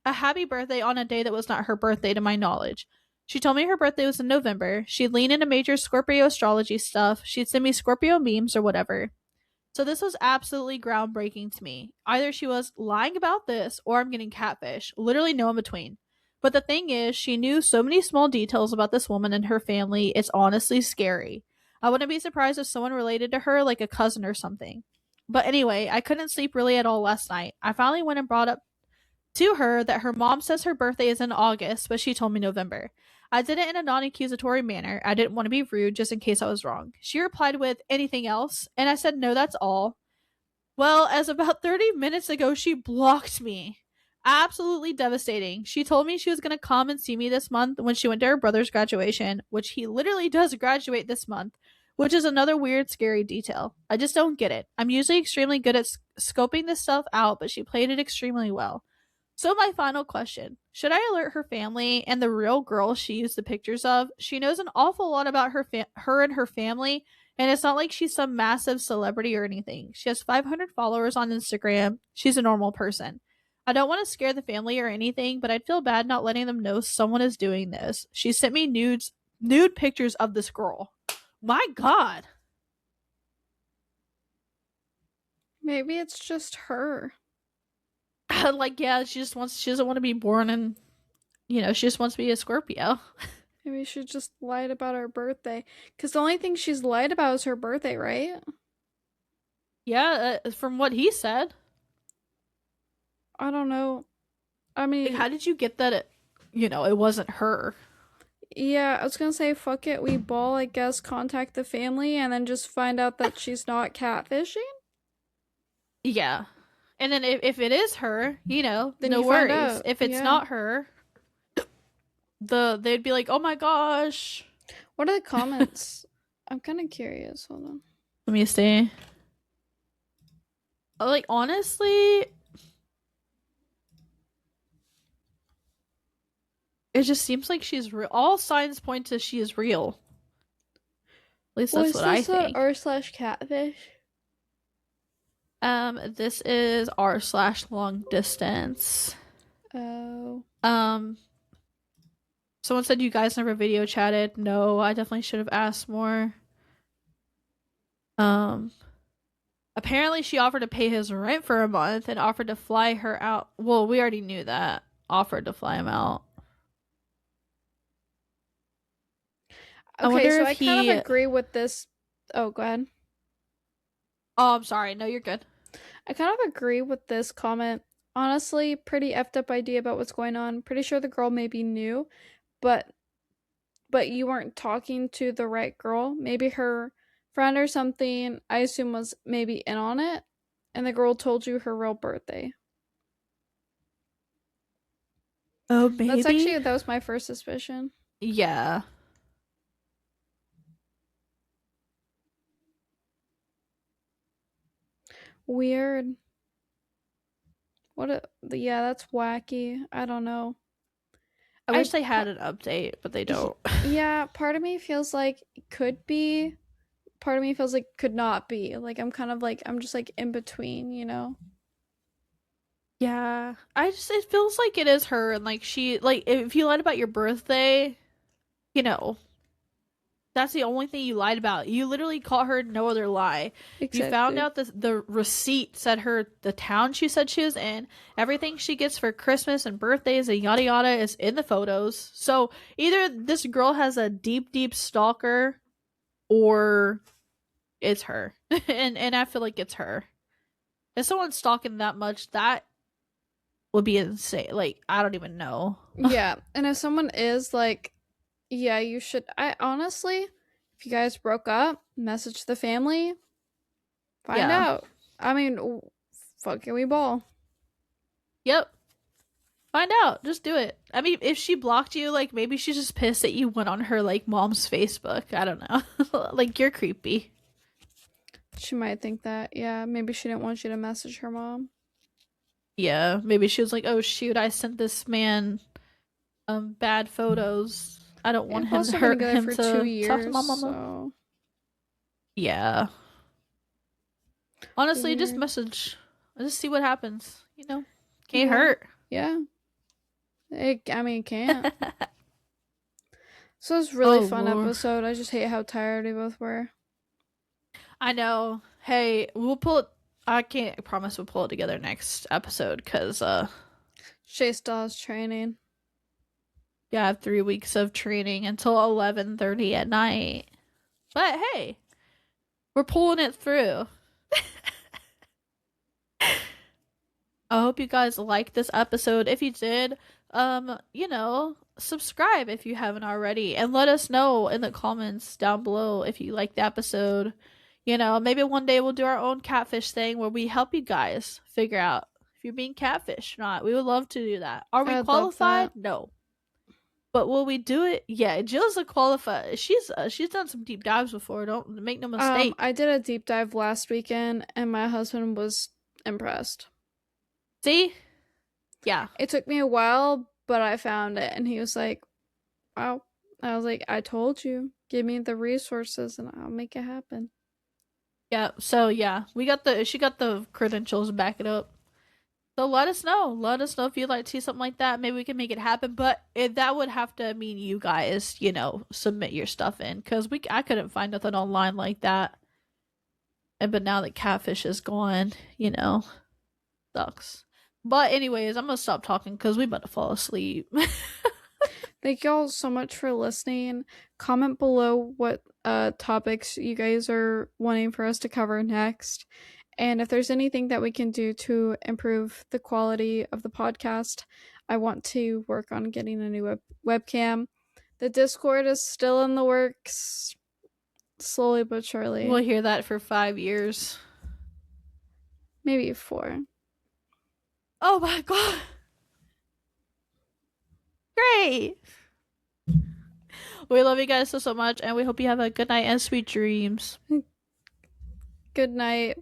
a happy birthday on a day that was not her birthday to my knowledge. She told me her birthday was in November. She'd lean into major Scorpio astrology stuff. She'd send me Scorpio memes or whatever. So this was absolutely groundbreaking to me. Either she was lying about this or I'm getting catfish. Literally no in between. But the thing is, she knew so many small details about this woman and her family, it's honestly scary. I wouldn't be surprised if someone related to her, like a cousin or something. But anyway, I couldn't sleep really at all last night. I finally went and brought up to her that her mom says her birthday is in August, but she told me November. I did it in a non accusatory manner. I didn't want to be rude just in case I was wrong. She replied with, anything else? And I said, no, that's all. Well, as about 30 minutes ago, she blocked me. Absolutely devastating. She told me she was going to come and see me this month when she went to her brother's graduation, which he literally does graduate this month, which is another weird, scary detail. I just don't get it. I'm usually extremely good at scoping this stuff out, but she played it extremely well. So, my final question, should I alert her family and the real girl she used the pictures of? She knows an awful lot about her and her family, and it's not like she's some massive celebrity or anything. She has 500 followers on Instagram. She's a normal person. I don't want to scare the family or anything, but I'd feel bad not letting them know someone is doing this. She sent me nude pictures of this girl. My God. Maybe it's just her. Like, yeah, she doesn't want to be born and, she just wants to be a Scorpio. Maybe she just lied about her birthday. Because the only thing she's lied about is her birthday, right? Yeah, from what he said. I don't know. I Like, mean, how did you get that it wasn't her? yeah, I was gonna say, fuck it, we ball, I guess, contact the family and then just find out that she's not catfishing? Yeah. And then if it is her, Then no you find worries. out. If it's Yeah. not her, they'd be like, "Oh my gosh." What are the comments? I'm kind of curious. Hold on. Let me see. Like, honestly, it just seems like she's real. All signs point to she is real. At least that's Was what I this a think. r/catfish? This is r/long distance. Oh. Someone said you guys never video chatted. No, I definitely should have asked more. Apparently she offered to pay his rent for a month and offered to fly her out. Well, we already knew that. Offered to fly him out. Okay, so I kind of agree with this. Oh, go ahead. Oh, I'm sorry. No, you're good. I kind of agree with this comment. Honestly, pretty effed up idea about what's going on. Pretty sure the girl maybe knew, but you weren't talking to the right girl. Maybe her friend or something, I assume, was maybe in on it, and the girl told you her real birthday. Oh, maybe? That was my first suspicion. Yeah. Weird. Yeah, that's wacky. I don't know. I wish they had an update, but they don't. Yeah, part of me feels like it could be. Part of me feels like could not be. Like I'm kind of like I'm just like in between, you know? Yeah. It feels like it is her, and like if you lied about your birthday, that's the only thing you lied about. You literally caught her no other lie. Exactly. You found out the receipt said the town she said she was in, everything she gets for Christmas and birthdays and yada yada is in the photos. So either this girl has a deep, deep stalker, or it's her. and I feel like it's her. If someone's stalking that much, that would be insane. Like, I don't even know. Yeah, and if someone is like, yeah, you should. I honestly, if you guys broke up, message the family, find out. I mean, fucking we ball. Yep. Find out. Just do it. I mean, if she blocked you, like, maybe she's just pissed that you went on her, like, mom's Facebook. I don't know. Like, you're creepy. She might think that. Yeah, maybe she didn't want you to message her mom. Yeah, maybe she was like, oh, shoot, I sent this man bad photos. I don't want him to hurt him for to 2 years, talk to my mama. So. Yeah. Honestly, Weird. just message. Just see what happens. Can't hurt. Yeah. It can't. So it was a really fun episode. I just hate how tired we both were. I know. Hey, we'll pull it. I can't promise we'll pull it together next episode because Chey still has training. Yeah, I have 3 weeks of training until 11:30 at night. But hey, we're pulling it through. I hope you guys liked this episode. If you did, subscribe if you haven't already and let us know in the comments down below if you like the episode. Maybe one day we'll do our own catfish thing where we help you guys figure out if you're being catfish or not. We would love to do that. Are we I'd love qualified? that. No. But will we do it? Yeah, Jill's a qualified. She's done some deep dives before. Don't make no mistake. I did a deep dive last weekend and my husband was impressed. See? Yeah. It took me a while, but I found it and he was like, wow. I was like, I told you. Give me the resources and I'll make it happen. Yeah. So yeah, she got the credentials to back it up. So let us know. Let us know if you'd like to see something like that. Maybe we can make it happen. But that would have to mean you guys, submit your stuff in because I couldn't find nothing online like that. But now that Catfish is gone, sucks. But anyways, I'm gonna stop talking because we about to fall asleep. Thank y'all so much for listening. Comment below what topics you guys are wanting for us to cover next. And if there's anything that we can do to improve the quality of the podcast, I want to work on getting a new webcam. The Discord is still in the works, slowly but surely. We'll hear that for 5 years. Maybe 4. Oh my god. Great. We love you guys so much, and we hope you have a good night and sweet dreams. Good night.